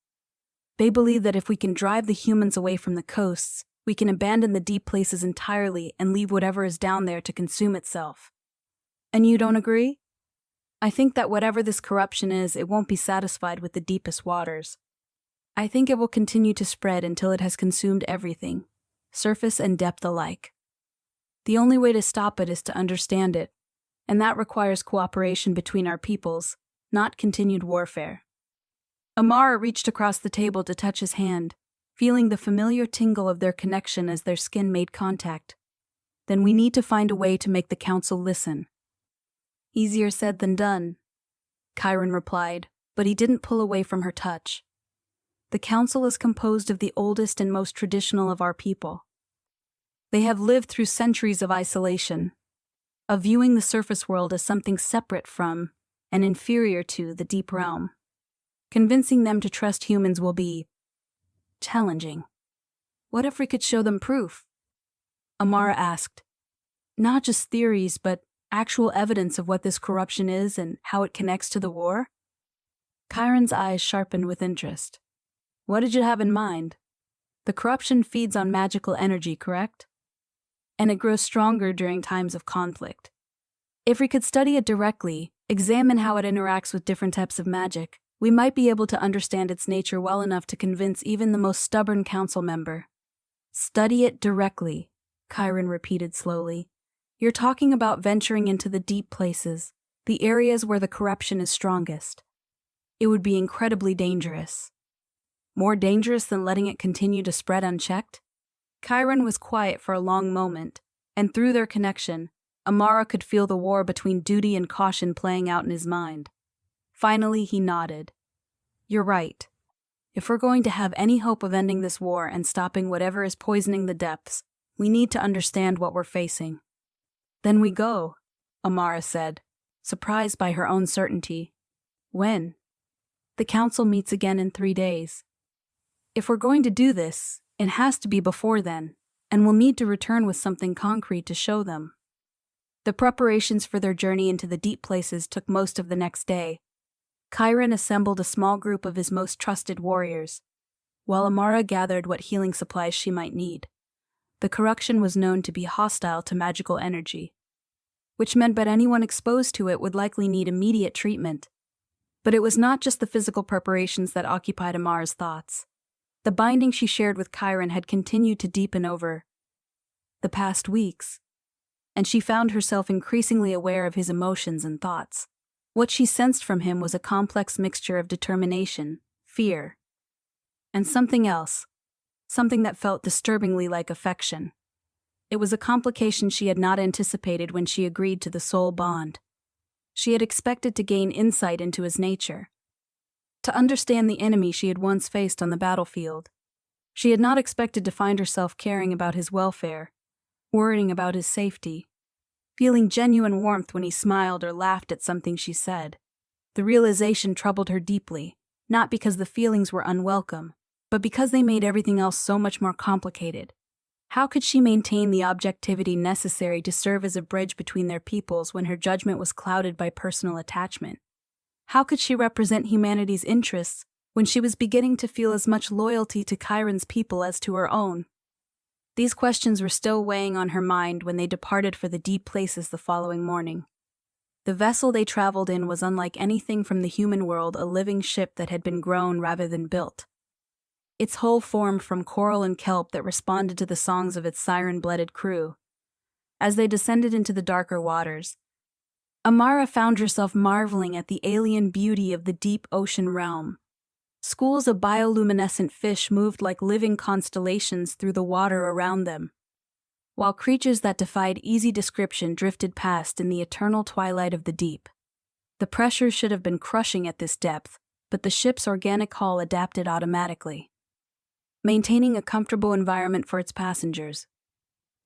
They believe that if we can drive the humans away from the coasts, we can abandon the deep places entirely and leave whatever is down there to consume itself." "And you don't agree?" "I think that whatever this corruption is, it won't be satisfied with the deepest waters. I think it will continue to spread until it has consumed everything, surface and depth alike. The only way to stop it is to understand it, and that requires cooperation between our peoples, not continued warfare." Amara reached across the table to touch his hand, feeling the familiar tingle of their connection as their skin made contact. "Then we need to find a way to make the council listen." "Easier said than done," Chiron replied, but he didn't pull away from her touch. "The council is composed of the oldest and most traditional of our people. They have lived through centuries of isolation, of viewing the surface world as something separate from and inferior to the deep realm. Convincing them to trust humans will be challenging." "What if we could show them proof?" Amara asked. "Not just theories, but actual evidence of what this corruption is and how it connects to the war?" Chiron's eyes sharpened with interest. "What did you have in mind?" "The corruption feeds on magical energy, correct? And it grows stronger during times of conflict. If we could study it directly, examine how it interacts with different types of magic, We might be able to understand its nature well enough to convince even the most stubborn council member. Study it directly, Chiron repeated slowly. You're talking about venturing into the deep places, the areas where the corruption is strongest. It would be incredibly dangerous. More dangerous than letting it continue to spread unchecked? Chiron was quiet for a long moment, and through their connection, Amara could feel the war between duty and caution playing out in his mind. Finally, he nodded. You're right. If we're going to have any hope of ending this war and stopping whatever is poisoning the depths, we need to understand what we're facing. Then we go, Amara said, surprised by her own certainty. When? The council meets again in 3 days. If we're going to do this, it has to be before then, and we'll need to return with something concrete to show them. The preparations for their journey into the deep places took most of the next day. Chiron assembled a small group of his most trusted warriors, while Amara gathered what healing supplies she might need. The corruption was known to be hostile to magical energy, which meant that anyone exposed to it would likely need immediate treatment. But it was not just the physical preparations that occupied Amara's thoughts. The binding she shared with Chiron had continued to deepen over the past weeks, and she found herself increasingly aware of his emotions and thoughts. What she sensed from him was a complex mixture of determination, fear, and something else, something that felt disturbingly like affection. It was a complication she had not anticipated when she agreed to the soul bond. She had expected to gain insight into his nature, to understand the enemy she had once faced on the battlefield. She had not expected to find herself caring about his welfare, worrying about his safety, feeling genuine warmth when he smiled or laughed at something she said. The realization troubled her deeply, not because the feelings were unwelcome, but because they made everything else so much more complicated. How could she maintain the objectivity necessary to serve as a bridge between their peoples when her judgment was clouded by personal attachment? How could she represent humanity's interests when she was beginning to feel as much loyalty to Chiron's people as to her own? These questions were still weighing on her mind when they departed for the deep places the following morning. The vessel they traveled in was unlike anything from the human world, a living ship that had been grown rather than built. Its hull formed from coral and kelp that responded to the songs of its siren-blooded crew. As they descended into the darker waters, Amara found herself marveling at the alien beauty of the deep ocean realm. Schools of bioluminescent fish moved like living constellations through the water around them, while creatures that defied easy description drifted past in the eternal twilight of the deep. The pressure should have been crushing at this depth, but the ship's organic hull adapted automatically, maintaining a comfortable environment for its passengers.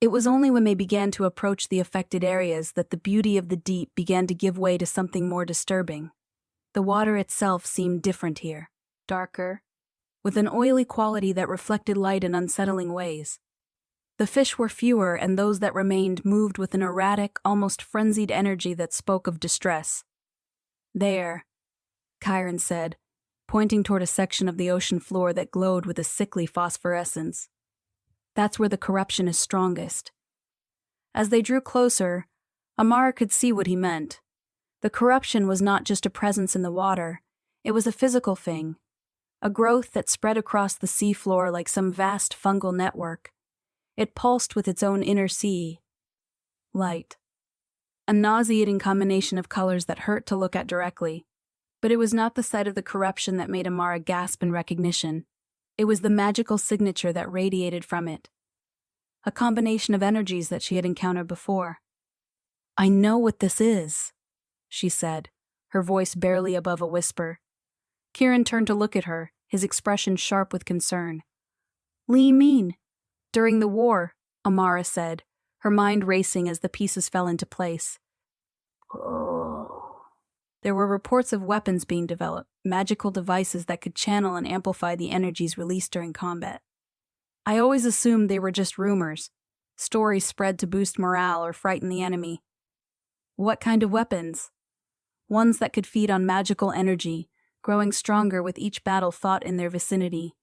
It was only when they began to approach the affected areas that the beauty of the deep began to give way to something more disturbing. The water itself seemed different here, darker, with an oily quality that reflected light in unsettling ways. The fish were fewer, and those that remained moved with an erratic, almost frenzied energy that spoke of distress. There, Chiron said, pointing toward a section of the ocean floor that glowed with a sickly phosphorescence. That's where the corruption is strongest. As they drew closer, Amara could see what he meant. The corruption was not just a presence in the water, it was a physical thing, a growth that spread across the seafloor like some vast fungal network. It pulsed with its own inner sea. Light. A nauseating combination of colors that hurt to look at directly. But it was not the sight of the corruption that made Amara gasp in recognition. It was the magical signature that radiated from it. A combination of energies that she had encountered before. "I know what this is," she said, her voice barely above a whisper. Chiron turned to look at her, his expression sharp with concern. "Li mean?" "During the war," Amara said, her mind racing as the pieces fell into place. There were reports of weapons being developed, magical devices that could channel and amplify the energies released during combat. I always assumed they were just rumors, stories spread to boost morale or frighten the enemy. What kind of weapons? Ones that could feed on magical energy, growing stronger with each battle fought in their vicinity.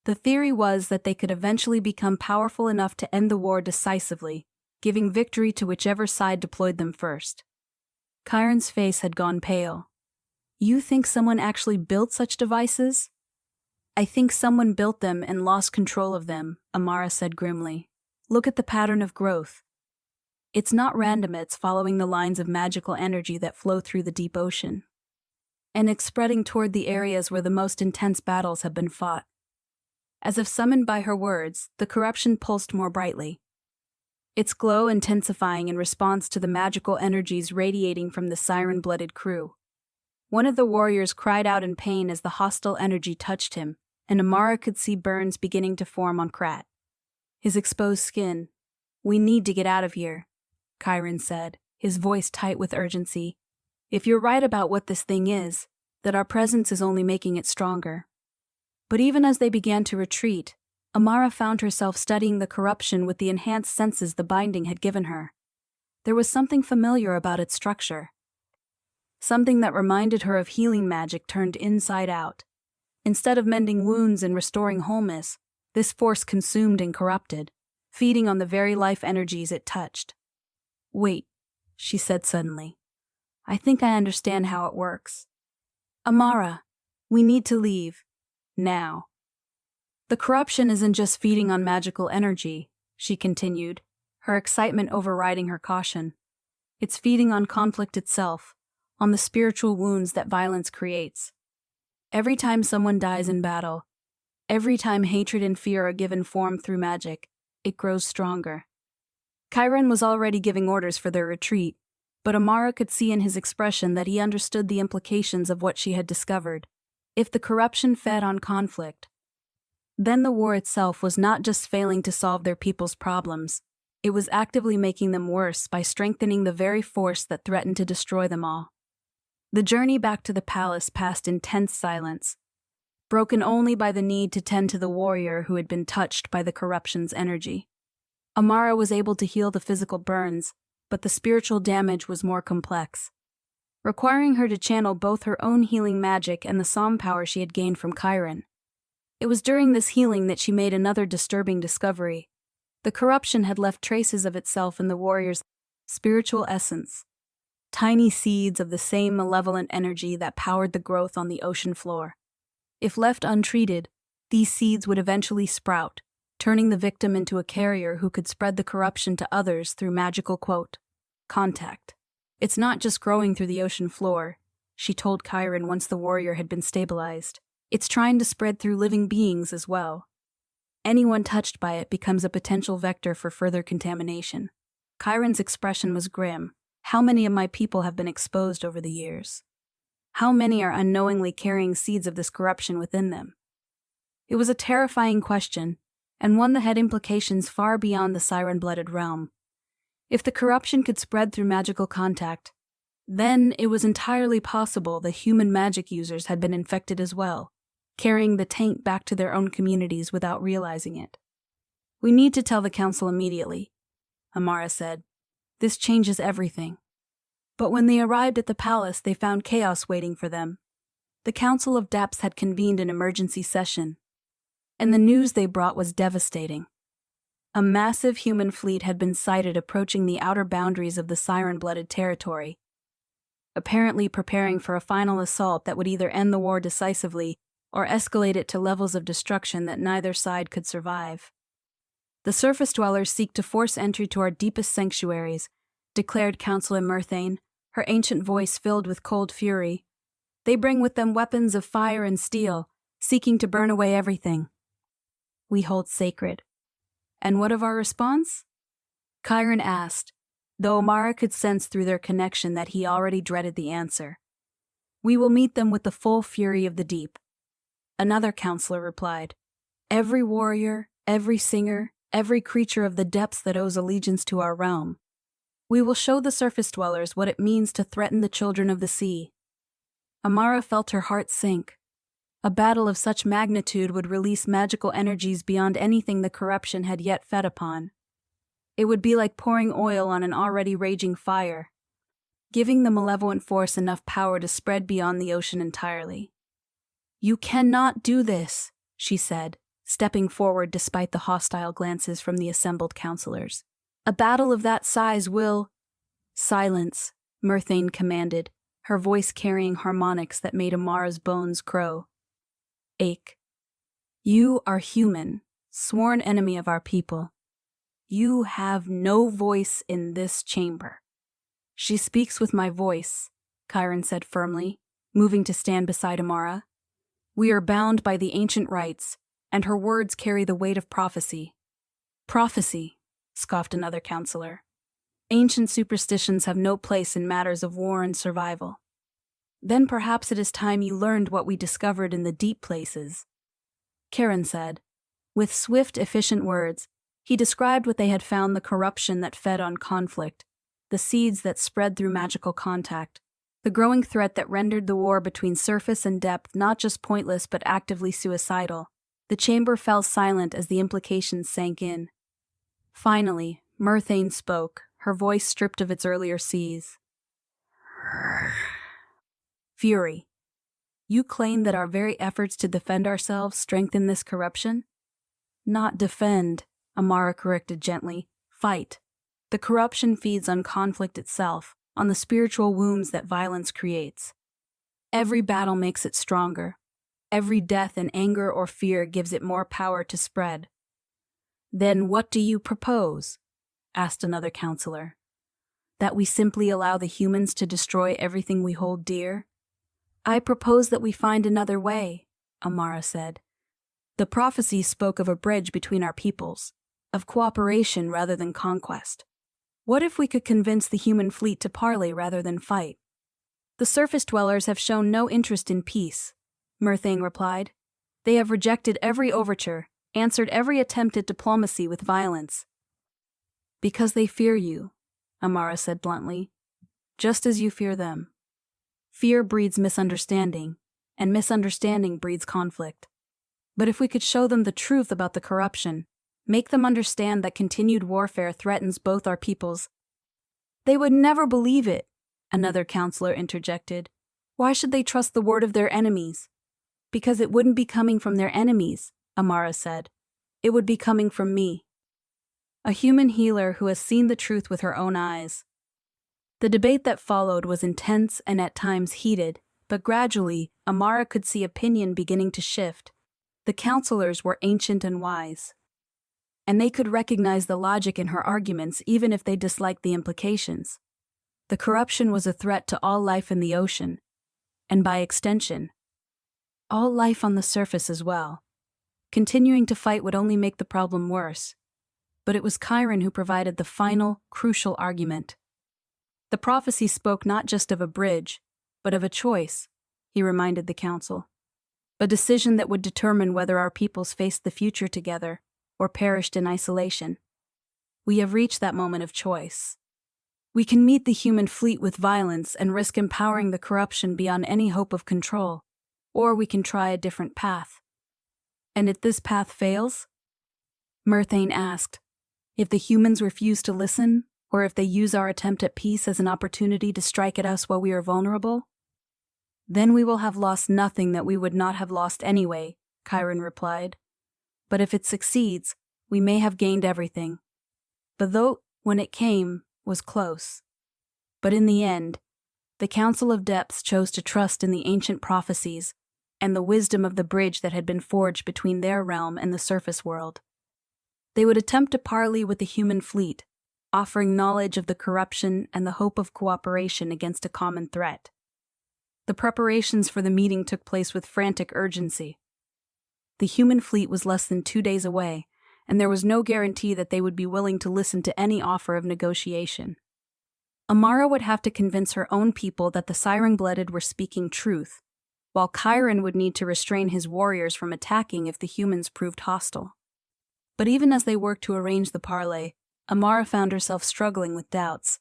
The theory was that they could eventually become powerful enough to end the war decisively, giving victory to whichever side deployed them first. Chiron's face had gone pale. You think someone actually built such devices? I think someone built them and lost control of them, Amara said grimly. Look at the pattern of growth. It's not random, it's following the lines of magical energy that flow through the deep ocean. And it's spreading toward the areas where the most intense battles have been fought. As if summoned by her words, the corruption pulsed more brightly, its glow intensifying in response to the magical energies radiating from the siren-blooded crew. One of the warriors cried out in pain as the hostile energy touched him, and Amara could see burns beginning to form on Krat. His exposed skin. We need to get out of here, Chiron said, his voice tight with urgency. If you're right about what this thing is, that our presence is only making it stronger. But even as they began to retreat, Amara found herself studying the corruption with the enhanced senses the binding had given her. There was something familiar about its structure. Something that reminded her of healing magic turned inside out. Instead of mending wounds and restoring wholeness, this force consumed and corrupted, feeding on the very life energies it touched. Wait, she said suddenly. I think I understand how it works. Amara, we need to leave. Now. The corruption isn't just feeding on magical energy, she continued, her excitement overriding her caution. It's feeding on conflict itself, on the spiritual wounds that violence creates. Every time someone dies in battle, every time hatred and fear are given form through magic, it grows stronger. Chiron was already giving orders for their retreat, but Amara could see in his expression that he understood the implications of what she had discovered. If the corruption fed on conflict, then the war itself was not just failing to solve their people's problems, it was actively making them worse by strengthening the very force that threatened to destroy them all. The journey back to the palace passed in tense silence, broken only by the need to tend to the warrior who had been touched by the corruption's energy. Amara was able to heal the physical burns, but the spiritual damage was more complex, requiring her to channel both her own healing magic and the psalm power she had gained from Chiron. It was during this healing that she made another disturbing discovery. The corruption had left traces of itself in the warrior's spiritual essence, tiny seeds of the same malevolent energy that powered the growth on the ocean floor. If left untreated, these seeds would eventually sprout, turning the victim into a carrier who could spread the corruption to others through magical contact. It's not just growing through the ocean floor, she told Chiron once the warrior had been stabilized. It's trying to spread through living beings as well. Anyone touched by it becomes a potential vector for further contamination. Chiron's expression was grim. How many of my people have been exposed over the years? How many are unknowingly carrying seeds of this corruption within them? It was a terrifying question, and one that had implications far beyond the siren-blooded realm. If the corruption could spread through magical contact, then it was entirely possible the human magic users had been infected as well, carrying the taint back to their own communities without realizing it. We need to tell the council immediately, Amara said. This changes everything. But when they arrived at the palace, they found chaos waiting for them. The Council of Depths had convened an emergency session, and the news they brought was devastating. A massive human fleet had been sighted approaching the outer boundaries of the siren-blooded territory, apparently preparing for a final assault that would either end the war decisively or escalate it to levels of destruction that neither side could survive. The surface dwellers seek to force entry to our deepest sanctuaries, declared Councillor Myrthane, her ancient voice filled with cold fury. They bring with them weapons of fire and steel, seeking to burn away everything we hold sacred. And what of our response? Chiron asked, though Amara could sense through their connection that he already dreaded the answer. We will meet them with the full fury of the deep. Another counselor replied, every warrior, every singer, every creature of the depths that owes allegiance to our realm. We will show the surface dwellers what it means to threaten the children of the sea. Amara felt her heart sink. A battle of such magnitude would release magical energies beyond anything the corruption had yet fed upon. It would be like pouring oil on an already raging fire, giving the malevolent force enough power to spread beyond the ocean entirely. You cannot do this, she said, stepping forward despite the hostile glances from the assembled counselors. A battle of that size will— Silence, Myrthane commanded, her voice carrying harmonics that made Amara's bones ache. You are human, sworn enemy of our people. You have no voice in this chamber. She speaks with my voice, Chiron said firmly, moving to stand beside Amara. We are bound by the ancient rites, and her words carry the weight of prophecy. Prophecy, scoffed another counselor. Ancient superstitions have no place in matters of war and survival. Then perhaps it is time you learned what we discovered in the deep places, Chiron said. With swift, efficient words, he described what they had found: the corruption that fed on conflict, the seeds that spread through magical contact, the growing threat that rendered the war between surface and depth not just pointless but actively suicidal. The chamber fell silent as the implications sank in. Finally, Myrthane spoke, her voice stripped of its earlier seas. Fury. You claim that our very efforts to defend ourselves strengthen this corruption? Not defend, Amara corrected gently. Fight. The corruption feeds on conflict itself, on the spiritual wounds that violence creates. Every battle makes it stronger. Every death in anger or fear gives it more power to spread. Then what do you propose? Asked another counselor. That we simply allow the humans to destroy everything we hold dear? I propose that we find another way, Amara said. The prophecy spoke of a bridge between our peoples, of cooperation rather than conquest. What if we could convince the human fleet to parley rather than fight? The surface dwellers have shown no interest in peace, Myrthane replied. They have rejected every overture, answered every attempt at diplomacy with violence. Because they fear you, Amara said bluntly, just as you fear them. Fear breeds misunderstanding, and misunderstanding breeds conflict. But if we could show them the truth about the corruption, make them understand that continued warfare threatens both our peoples. They would never believe it, another counselor interjected. Why should they trust the word of their enemies? Because it wouldn't be coming from their enemies, Amara said. It would be coming from me. A human healer who has seen the truth with her own eyes. The debate that followed was intense and at times heated, but gradually, Amara could see opinion beginning to shift. The counselors were ancient and wise, and they could recognize the logic in her arguments even if they disliked the implications. The corruption was a threat to all life in the ocean, and by extension, all life on the surface as well. Continuing to fight would only make the problem worse. But it was Chiron who provided the final, crucial argument. The prophecy spoke not just of a bridge, but of a choice, he reminded the council. A decision that would determine whether our peoples faced the future together or perished in isolation. We have reached that moment of choice. We can meet the human fleet with violence and risk empowering the corruption beyond any hope of control, or we can try a different path. And if this path fails? Myrthane asked. If the humans refuse to listen, or if they use our attempt at peace as an opportunity to strike at us while we are vulnerable? Then we will have lost nothing that we would not have lost anyway, Chiron replied. But if it succeeds, we may have gained everything. But though, when it came, was close. But in the end, the Council of Depths chose to trust in the ancient prophecies and the wisdom of the bridge that had been forged between their realm and the surface world. They would attempt to parley with the human fleet, offering knowledge of the corruption and the hope of cooperation against a common threat. The preparations for the meeting took place with frantic urgency. The human fleet was less than 2 days away, and there was no guarantee that they would be willing to listen to any offer of negotiation. Amara would have to convince her own people that the Siren-blooded were speaking truth, while Chiron would need to restrain his warriors from attacking if the humans proved hostile. But even as they worked to arrange the parley, Amara found herself struggling with doubts.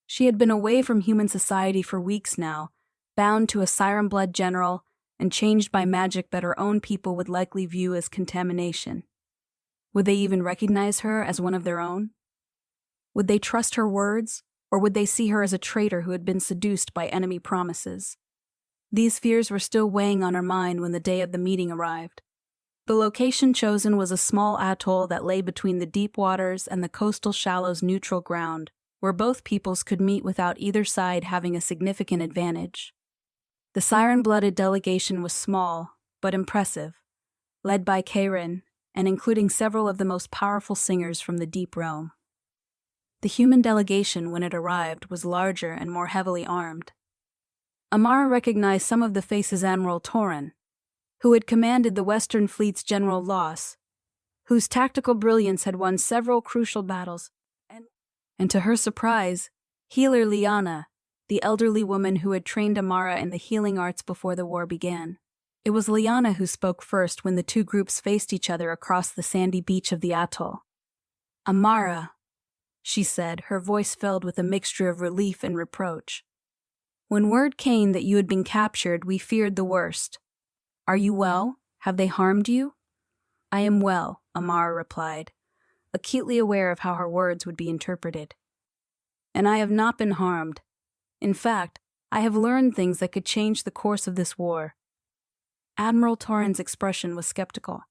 She had been away from human society for weeks now, bound to a Siren-blood general and changed by magic that her own people would likely view as contamination. Would they even recognize her as one of their own? Would they trust her words, or would they see her as a traitor who had been seduced by enemy promises? These fears were still weighing on her mind when the day of the meeting arrived. The location chosen was a small atoll that lay between the deep waters and the coastal shallows' neutral ground, where both peoples could meet without either side having a significant advantage. The siren-blooded delegation was small, but impressive, led by Kairin, and including several of the most powerful singers from the Deep Realm. The human delegation, when it arrived, was larger and more heavily armed. Amara recognized some of the faces: Admiral Torin, who had commanded the Western Fleet's General Loss, whose tactical brilliance had won several crucial battles, and to her surprise, Healer Liana, the elderly woman who had trained Amara in the healing arts before the war began. It was Liana who spoke first when the two groups faced each other across the sandy beach of the atoll. "Amara," she said, her voice filled with a mixture of relief and reproach. "When word came that you had been captured, we feared the worst. Are you well? Have they harmed you?" "I am well," Amara replied, acutely aware of how her words would be interpreted. "And I have not been harmed. In fact, I have learned things that could change the course of this war." Admiral Torin's expression was skeptical.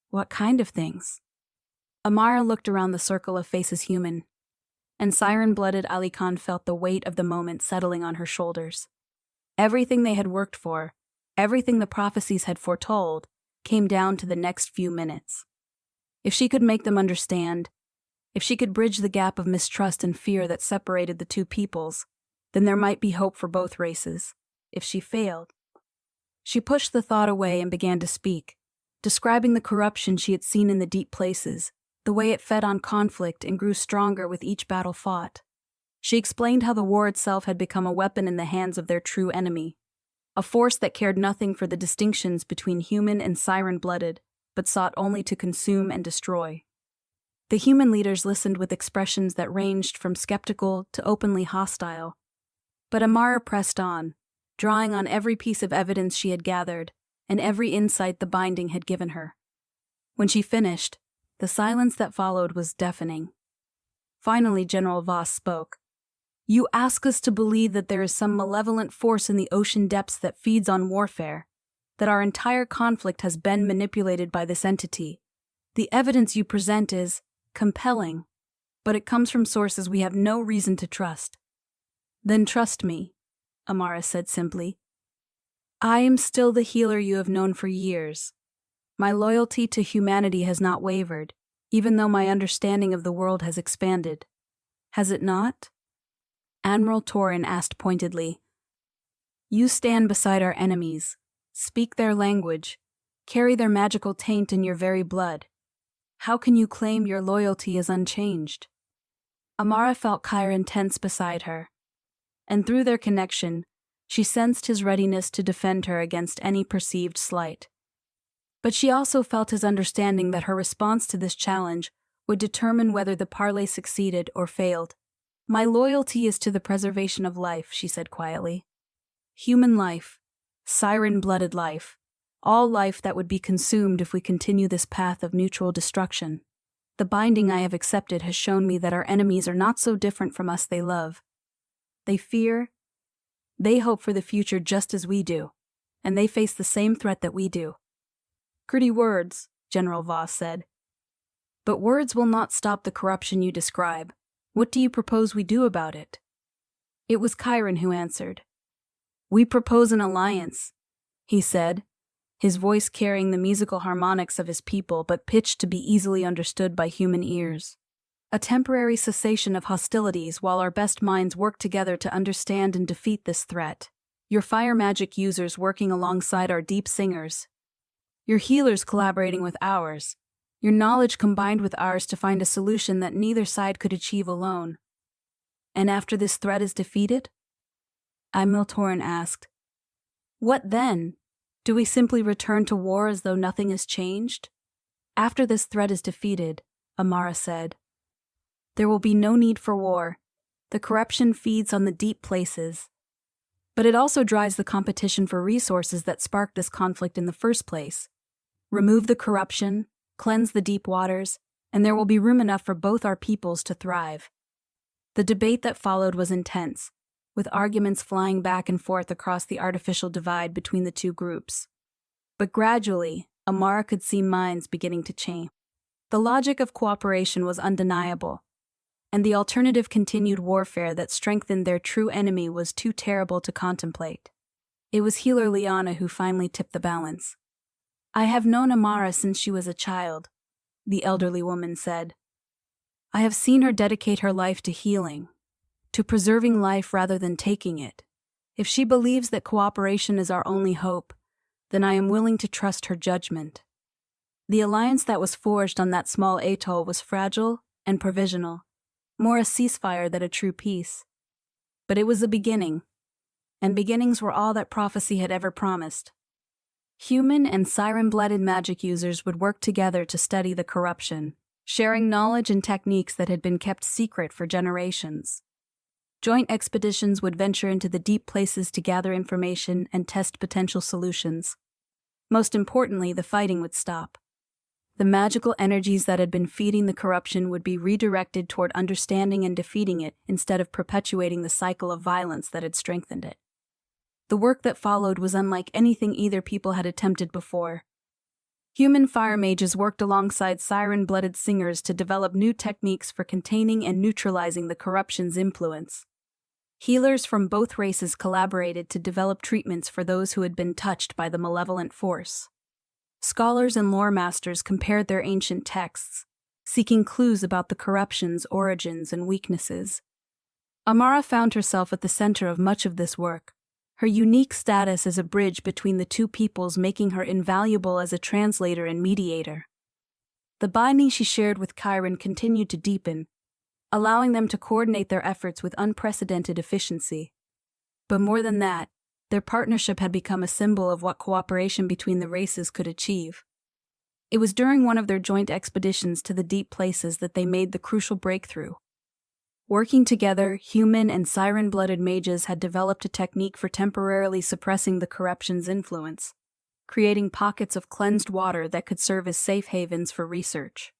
"What kind of things?" Amara looked around the circle of faces human, and siren-blooded Ali Khan felt the weight of the moment settling on her shoulders. Everything they had worked for, everything the prophecies had foretold, came down to the next few minutes. If she could make them understand, if she could bridge the gap of mistrust and fear that separated the two peoples, then there might be hope for both races. If she failed, she pushed the thought away and began to speak, describing the corruption she had seen in the deep places, the way it fed on conflict and grew stronger with each battle fought. She explained how the war itself had become a weapon in the hands of their true enemy, a force that cared nothing for the distinctions between human and siren-blooded, but sought only to consume and destroy. The human leaders listened with expressions that ranged from skeptical to openly hostile. But Amara pressed on, drawing on every piece of evidence she had gathered and every insight the binding had given her. When she finished, the silence that followed was deafening. Finally, General Voss spoke. "You ask us to believe that there is some malevolent force in the ocean depths that feeds on warfare, that our entire conflict has been manipulated by this entity. The evidence you present is compelling, but it comes from sources we have no reason to trust." "Then trust me," Amara said simply. "I am still the healer you have known for years. My loyalty to humanity has not wavered, even though my understanding of the world has expanded. Has it not?" Admiral Torin asked pointedly. "You stand beside our enemies, speak their language, carry their magical taint in your very blood. How can you claim your loyalty is unchanged?" Amara felt Kairin tense beside her, and through their connection, she sensed his readiness to defend her against any perceived slight. But she also felt his understanding that her response to this challenge would determine whether the parley succeeded or failed. "My loyalty is to the preservation of life," she said quietly. "Human life, siren-blooded life, all life that would be consumed if we continue this path of mutual destruction. The binding I have accepted has shown me that our enemies are not so different from us they love. They fear, they hope for the future just as we do, and they face the same threat that we do." "Pretty words," General Voss said. "But words will not stop the corruption you describe. What do you propose we do about it?" It was Kairin who answered. "We propose an alliance," he said, his voice carrying the musical harmonics of his people but pitched to be easily understood by human ears. "A temporary cessation of hostilities while our best minds work together to understand and defeat this threat. Your fire magic users working alongside our deep singers. Your healers collaborating with ours. Your knowledge combined with ours to find a solution that neither side could achieve alone. And after this threat is defeated?" Admiral Torin asked. "What then? Do we simply return to war as though nothing has changed?" "After this threat is defeated," Amara said, "there will be no need for war. The corruption feeds on the deep places. But it also drives the competition for resources that sparked this conflict in the first place. Remove the corruption, cleanse the deep waters, and there will be room enough for both our peoples to thrive." The debate that followed was intense, with arguments flying back and forth across the artificial divide between the two groups. But gradually, Amara could see minds beginning to change. The logic of cooperation was undeniable, and the alternative continued warfare that strengthened their true enemy was too terrible to contemplate. It was healer Liana who finally tipped the balance. "I have known Amara since she was a child," the elderly woman said. "I have seen her dedicate her life to healing, to preserving life rather than taking it. If she believes that cooperation is our only hope, then I am willing to trust her judgment." The alliance that was forged on that small atoll was fragile and provisional, more a ceasefire than a true peace. But it was a beginning, and beginnings were all that prophecy had ever promised. Human and siren-blooded magic users would work together to study the corruption, sharing knowledge and techniques that had been kept secret for generations. Joint expeditions would venture into the deep places to gather information and test potential solutions. Most importantly, the fighting would stop. The magical energies that had been feeding the corruption would be redirected toward understanding and defeating it instead of perpetuating the cycle of violence that had strengthened it. The work that followed was unlike anything either people had attempted before. Human fire mages worked alongside siren-blooded singers to develop new techniques for containing and neutralizing the corruption's influence. Healers from both races collaborated to develop treatments for those who had been touched by the malevolent force. Scholars and lore masters compared their ancient texts, seeking clues about the corruption's origins and weaknesses. Amara found herself at the center of much of this work, her unique status as a bridge between the two peoples making her invaluable as a translator and mediator. The binding she shared with Chiron continued to deepen, allowing them to coordinate their efforts with unprecedented efficiency. But more than that, their partnership had become a symbol of what cooperation between the races could achieve. It was during one of their joint expeditions to the deep places that they made the crucial breakthrough. Working together, human and siren-blooded mages had developed a technique for temporarily suppressing the corruption's influence, creating pockets of cleansed water that could serve as safe havens for research.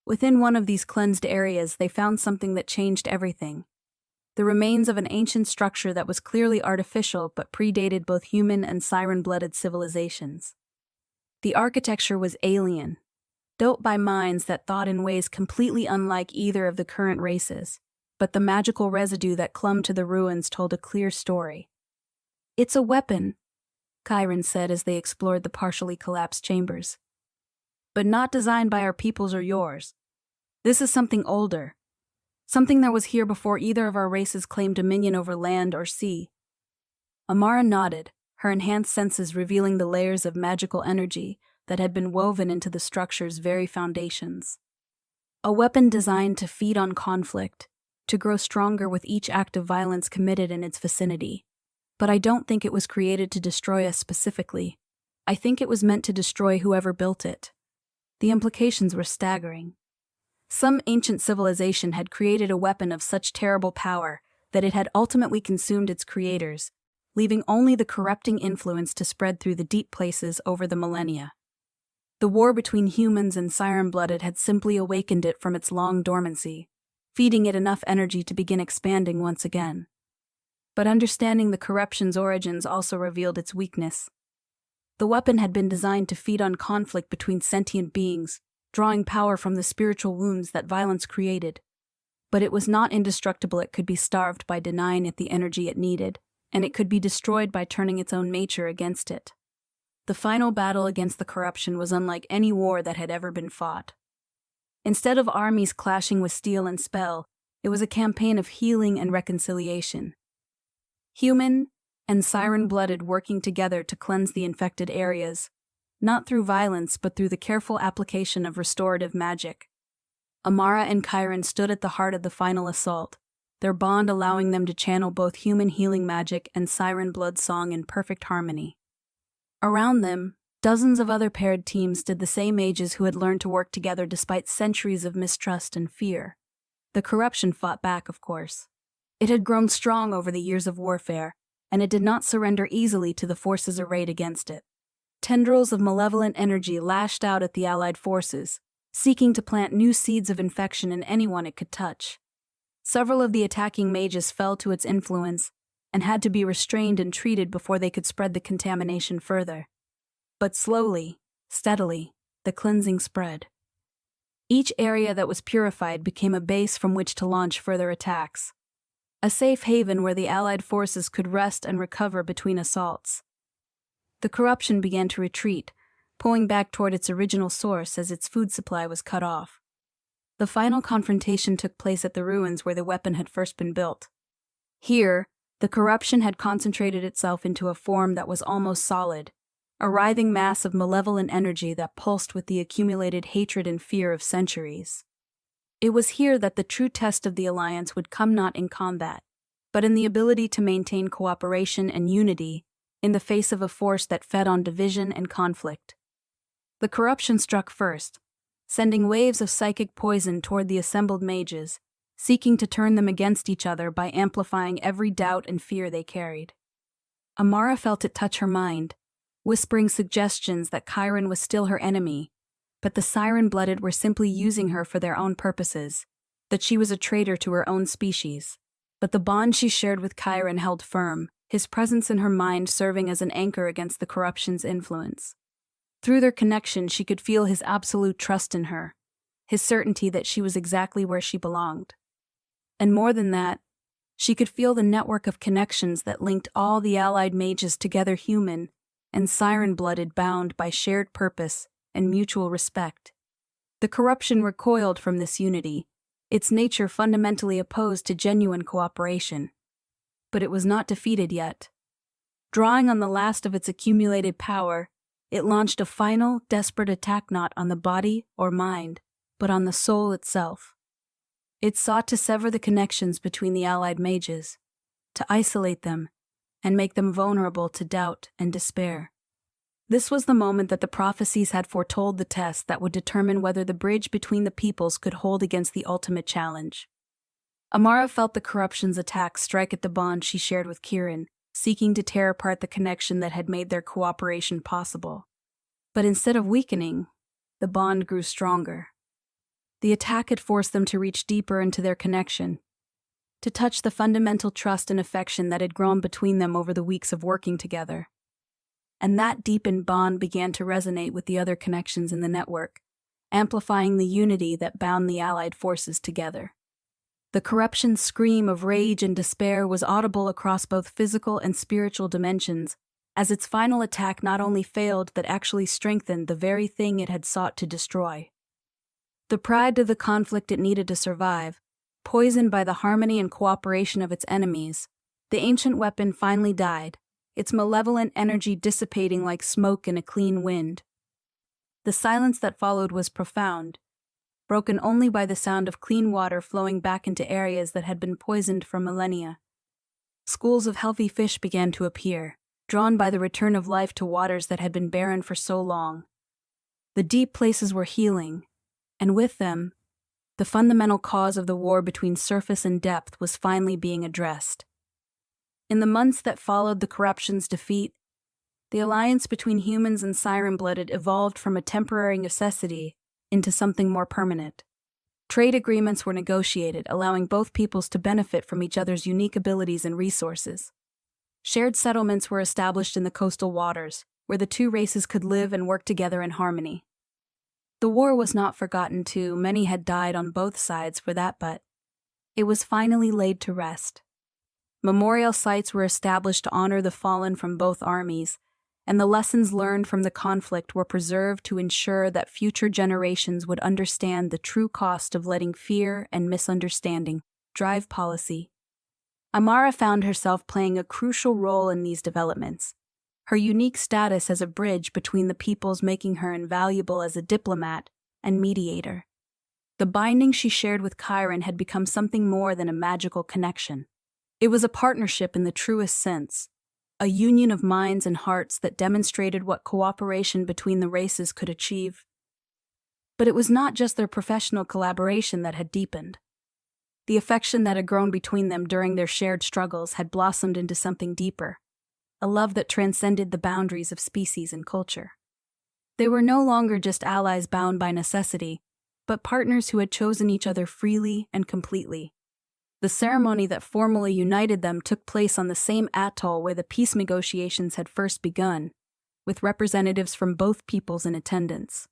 Within one of these cleansed areas, they found something that changed everything. The remains of an ancient structure that was clearly artificial but predated both human and siren-blooded civilizations. The architecture was alien, built by minds that thought in ways completely unlike either of the current races, but the magical residue that clung to the ruins told a clear story. "It's a weapon," Chiron said as they explored the partially collapsed chambers. "But not designed by our peoples or yours. This is something older. Something that was here before either of our races claimed dominion over land or sea." Amara nodded, her enhanced senses revealing the layers of magical energy that had been woven into the structure's very foundations. A weapon designed to feed on conflict, to grow stronger with each act of violence committed in its vicinity. But I don't think it was created to destroy us specifically. I think it was meant to destroy whoever built it. The implications were staggering. Some ancient civilization had created a weapon of such terrible power that it had ultimately consumed its creators, leaving only the corrupting influence to spread through the deep places over the millennia. The war between humans and siren-blooded had simply awakened it from its long dormancy, feeding it enough energy to begin expanding once again. But understanding the corruption's origins also revealed its weakness. The weapon had been designed to feed on conflict between sentient beings, drawing power from the spiritual wounds that violence created. But it was not indestructible. It could be starved by denying it the energy it needed, and it could be destroyed by turning its own nature against it. The final battle against the corruption was unlike any war that had ever been fought. Instead of armies clashing with steel and spell, it was a campaign of healing and reconciliation. Human and siren-blooded working together to cleanse the infected areas, not through violence but through the careful application of restorative magic. Amara and Chiron stood at the heart of the final assault, their bond allowing them to channel both human healing magic and siren blood song in perfect harmony. Around them, dozens of other paired teams did the same mages who had learned to work together despite centuries of mistrust and fear. The corruption fought back, of course. It had grown strong over the years of warfare, and it did not surrender easily to the forces arrayed against it. Tendrils of malevolent energy lashed out at the allied forces, seeking to plant new seeds of infection in anyone it could touch. Several of the attacking mages fell to its influence and had to be restrained and treated before they could spread the contamination further. But slowly, steadily, the cleansing spread. Each area that was purified became a base from which to launch further attacks. A safe haven where the Allied forces could rest and recover between assaults. The corruption began to retreat, pulling back toward its original source as its food supply was cut off. The final confrontation took place at the ruins where the weapon had first been built. Here, the corruption had concentrated itself into a form that was almost solid, a writhing mass of malevolent energy that pulsed with the accumulated hatred and fear of centuries. It was here that the true test of the Alliance would come, not in combat, but in the ability to maintain cooperation and unity in the face of a force that fed on division and conflict. The corruption struck first, sending waves of psychic poison toward the assembled mages, seeking to turn them against each other by amplifying every doubt and fear they carried. Amara felt it touch her mind, whispering suggestions that Chiron was still her enemy, but the Siren-blooded were simply using her for their own purposes, that she was a traitor to her own species. But the bond she shared with Chiron held firm, his presence in her mind serving as an anchor against the corruption's influence. Through their connection, she could feel his absolute trust in her, his certainty that she was exactly where she belonged. And more than that, she could feel the network of connections that linked all the allied mages together, human and siren-blooded, bound by shared purpose and mutual respect. The corruption recoiled from this unity, its nature fundamentally opposed to genuine cooperation. But it was not defeated yet. Drawing on the last of its accumulated power, it launched a final, desperate attack not on the body or mind, but on the soul itself. It sought to sever the connections between the allied mages, to isolate them, and make them vulnerable to doubt and despair. This was the moment that the prophecies had foretold, the test that would determine whether the bridge between the peoples could hold against the ultimate challenge. Amara felt the corruption's attack strike at the bond she shared with Chiron, seeking to tear apart the connection that had made their cooperation possible. But instead of weakening, the bond grew stronger. The attack had forced them to reach deeper into their connection, to touch the fundamental trust and affection that had grown between them over the weeks of working together. And that deepened bond began to resonate with the other connections in the network, amplifying the unity that bound the allied forces together. The corruption's scream of rage and despair was audible across both physical and spiritual dimensions, as its final attack not only failed but actually strengthened the very thing it had sought to destroy. The pride of the conflict it needed to survive, poisoned by the harmony and cooperation of its enemies, the ancient weapon finally died, its malevolent energy dissipating like smoke in a clean wind. The silence that followed was profound, broken only by the sound of clean water flowing back into areas that had been poisoned for millennia. Schools of healthy fish began to appear, drawn by the return of life to waters that had been barren for so long. The deep places were healing, and with them, the fundamental cause of the war between surface and depth was finally being addressed. In the months that followed the corruption's defeat, the alliance between humans and siren-blooded evolved from a temporary necessity into something more permanent. Trade agreements were negotiated, allowing both peoples to benefit from each other's unique abilities and resources. Shared settlements were established in the coastal waters, where the two races could live and work together in harmony. The war was not forgotten too. Many had died on both sides for that, but it was finally laid to rest. Memorial sites were established to honor the fallen from both armies, and the lessons learned from the conflict were preserved to ensure that future generations would understand the true cost of letting fear and misunderstanding drive policy. Amara found herself playing a crucial role in these developments, her unique status as a bridge between the peoples making her invaluable as a diplomat and mediator. The binding she shared with Chiron had become something more than a magical connection. It was a partnership in the truest sense, a union of minds and hearts that demonstrated what cooperation between the races could achieve. But it was not just their professional collaboration that had deepened. The affection that had grown between them during their shared struggles had blossomed into something deeper, a love that transcended the boundaries of species and culture. They were no longer just allies bound by necessity, but partners who had chosen each other freely and completely. The ceremony that formally united them took place on the same atoll where the peace negotiations had first begun, with representatives from both peoples in attendance.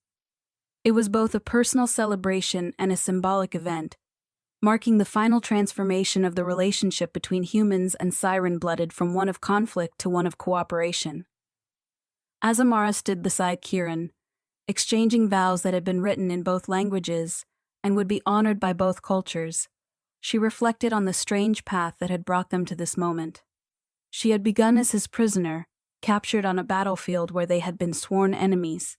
It was both a personal celebration and a symbolic event, marking the final transformation of the relationship between humans and siren-blooded from one of conflict to one of cooperation. As Amara stood beside Kieran, exchanging vows that had been written in both languages and would be honored by both cultures, she reflected on the strange path that had brought them to this moment. She had begun as his prisoner, captured on a battlefield where they had been sworn enemies.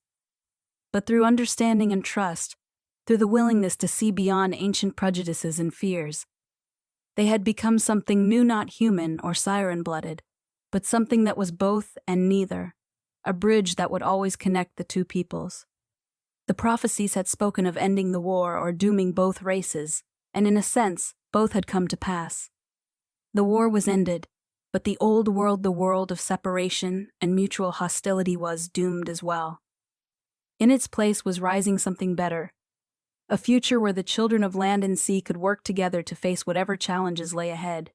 But through understanding and trust, through the willingness to see beyond ancient prejudices and fears, they had become something new, not human or siren-blooded, but something that was both and neither, a bridge that would always connect the two peoples. The prophecies had spoken of ending the war or dooming both races, and in a sense, both had come to pass. The war was ended, but the old world, the world of separation and mutual hostility, was doomed as well. In its place was rising something better, a future where the children of land and sea could work together to face whatever challenges lay ahead.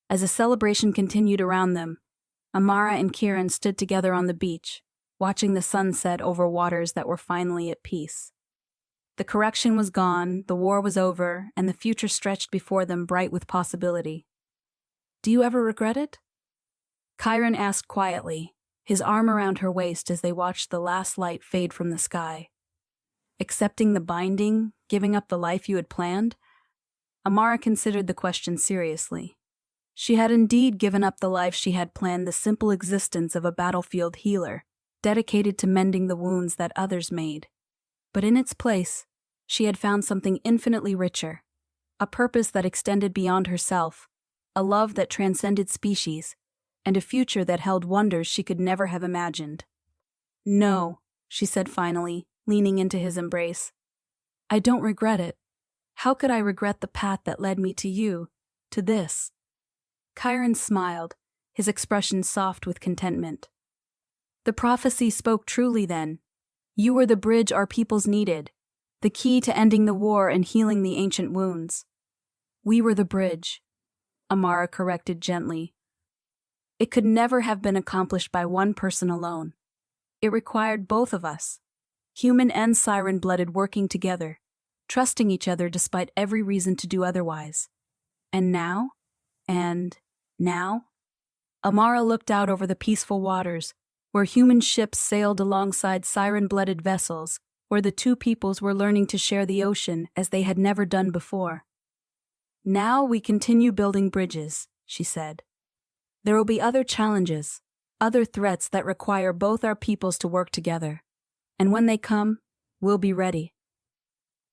As the celebration continued around them, Amara and Kieran stood together on the beach, watching the sun set over waters that were finally at peace. The correction was gone, the war was over, and the future stretched before them bright with possibility. "Do you ever regret it?" Kieran asked quietly, his arm around her waist as they watched the last light fade from the sky. "Accepting the binding, giving up the life you had planned?" Amara considered the question seriously. She had indeed given up the life she had planned, the simple existence of a battlefield healer, dedicated to mending the wounds that others made. But in its place, she had found something infinitely richer, a purpose that extended beyond herself, a love that transcended species, and a future that held wonders she could never have imagined. "No," she said finally, leaning into his embrace. "I don't regret it. How could I regret the path that led me to you, to this?" Kieran smiled, his expression soft with contentment. "The prophecy spoke truly then. You were the bridge our peoples needed, the key to ending the war and healing the ancient wounds." "We were the bridge," Amara corrected gently. "It could never have been accomplished by one person alone. It required both of us, human and siren-blooded, working together, trusting each other despite every reason to do otherwise. And now? Amara looked out over the peaceful waters, where human ships sailed alongside siren-blooded vessels, where the two peoples were learning to share the ocean as they had never done before. "Now we continue building bridges," she said. "There will be other challenges, other threats that require both our peoples to work together. And when they come, we'll be ready."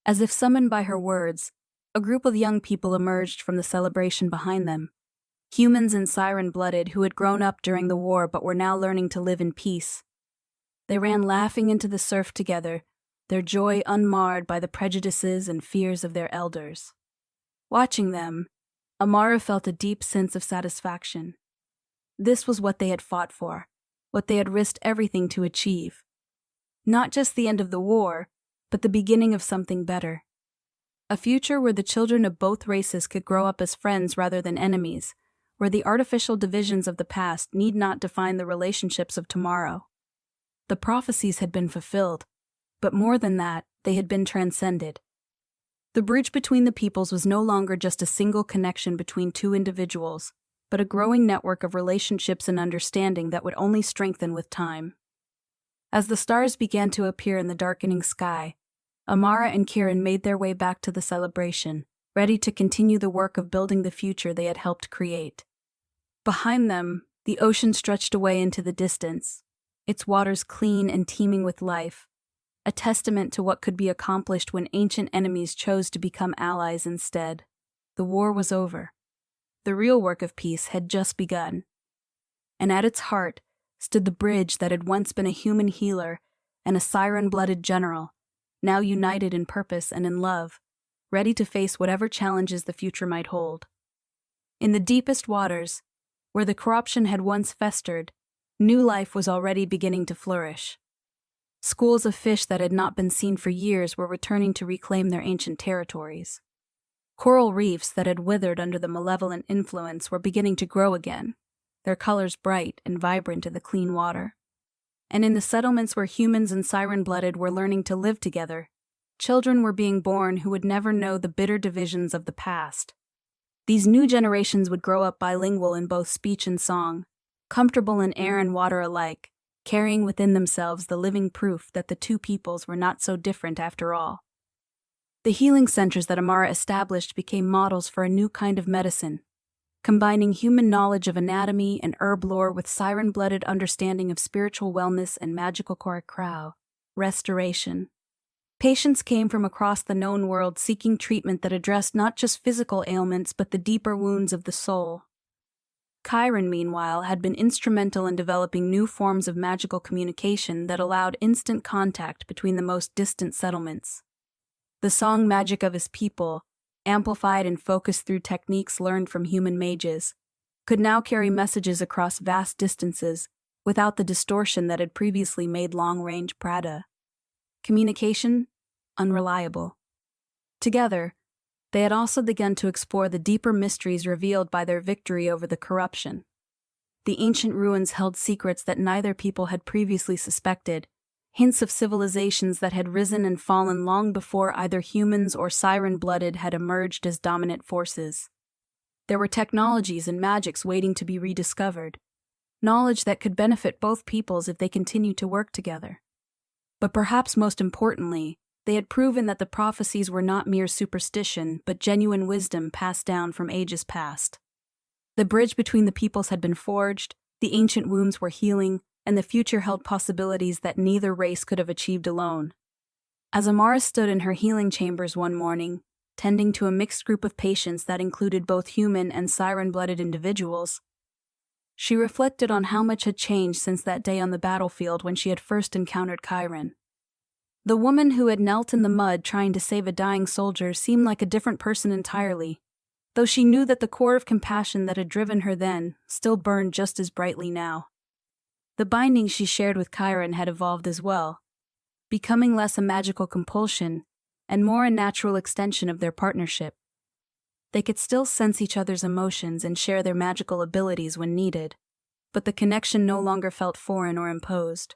As if summoned by her words, a group of young people emerged from the celebration behind them. Humans and siren-blooded who had grown up during the war but were now learning to live in peace. They ran laughing into the surf together, their joy unmarred by the prejudices and fears of their elders. Watching them, Amara felt a deep sense of satisfaction. This was what they had fought for, what they had risked everything to achieve. Not just the end of the war, but the beginning of something better. A future where the children of both races could grow up as friends rather than enemies, where the artificial divisions of the past need not define the relationships of tomorrow. The prophecies had been fulfilled, but more than that, they had been transcended. The bridge between the peoples was no longer just a single connection between two individuals, but a growing network of relationships and understanding that would only strengthen with time. As the stars began to appear in the darkening sky, Amara and Kieran made their way back to the celebration, ready to continue the work of building the future they had helped create. Behind them, the ocean stretched away into the distance, its waters clean and teeming with life, a testament to what could be accomplished when ancient enemies chose to become allies instead. The war was over. The real work of peace had just begun. And at its heart stood the bridge that had once been a human healer and a siren-blooded general, now united in purpose and in love, ready to face whatever challenges the future might hold. In the deepest waters, where the corruption had once festered, new life was already beginning to flourish. Schools of fish that had not been seen for years were returning to reclaim their ancient territories. Coral reefs that had withered under the malevolent influence were beginning to grow again, their colors bright and vibrant in the clean water. And in the settlements where humans and siren-blooded were learning to live together, children were being born who would never know the bitter divisions of the past. These new generations would grow up bilingual in both speech and song, comfortable in air and water alike, carrying within themselves the living proof that the two peoples were not so different after all. The healing centers that Amara established became models for a new kind of medicine, combining human knowledge of anatomy and herb lore with siren-blooded understanding of spiritual wellness and magical Korok restoration. Patients came from across the known world seeking treatment that addressed not just physical ailments but the deeper wounds of the soul. Chiron, meanwhile, had been instrumental in developing new forms of magical communication that allowed instant contact between the most distant settlements. The song magic of his people, amplified and focused through techniques learned from human mages, could now carry messages across vast distances without the distortion that had previously made long-range Prada communication unreliable. Together, they had also begun to explore the deeper mysteries revealed by their victory over the corruption. The ancient ruins held secrets that neither people had previously suspected, hints of civilizations that had risen and fallen long before either humans or siren-blooded had emerged as dominant forces. There were technologies and magics waiting to be rediscovered, knowledge that could benefit both peoples if they continued to work together. But perhaps most importantly, they had proven that the prophecies were not mere superstition, but genuine wisdom passed down from ages past. The bridge between the peoples had been forged, the ancient wounds were healing, and the future held possibilities that neither race could have achieved alone. As Amara stood in her healing chambers one morning, tending to a mixed group of patients that included both human and siren-blooded individuals, she reflected on how much had changed since that day on the battlefield when she had first encountered Chiron. The woman who had knelt in the mud trying to save a dying soldier seemed like a different person entirely, though she knew that the core of compassion that had driven her then still burned just as brightly now. The binding she shared with Chiron had evolved as well, becoming less a magical compulsion and more a natural extension of their partnership. They could still sense each other's emotions and share their magical abilities when needed, but the connection no longer felt foreign or imposed.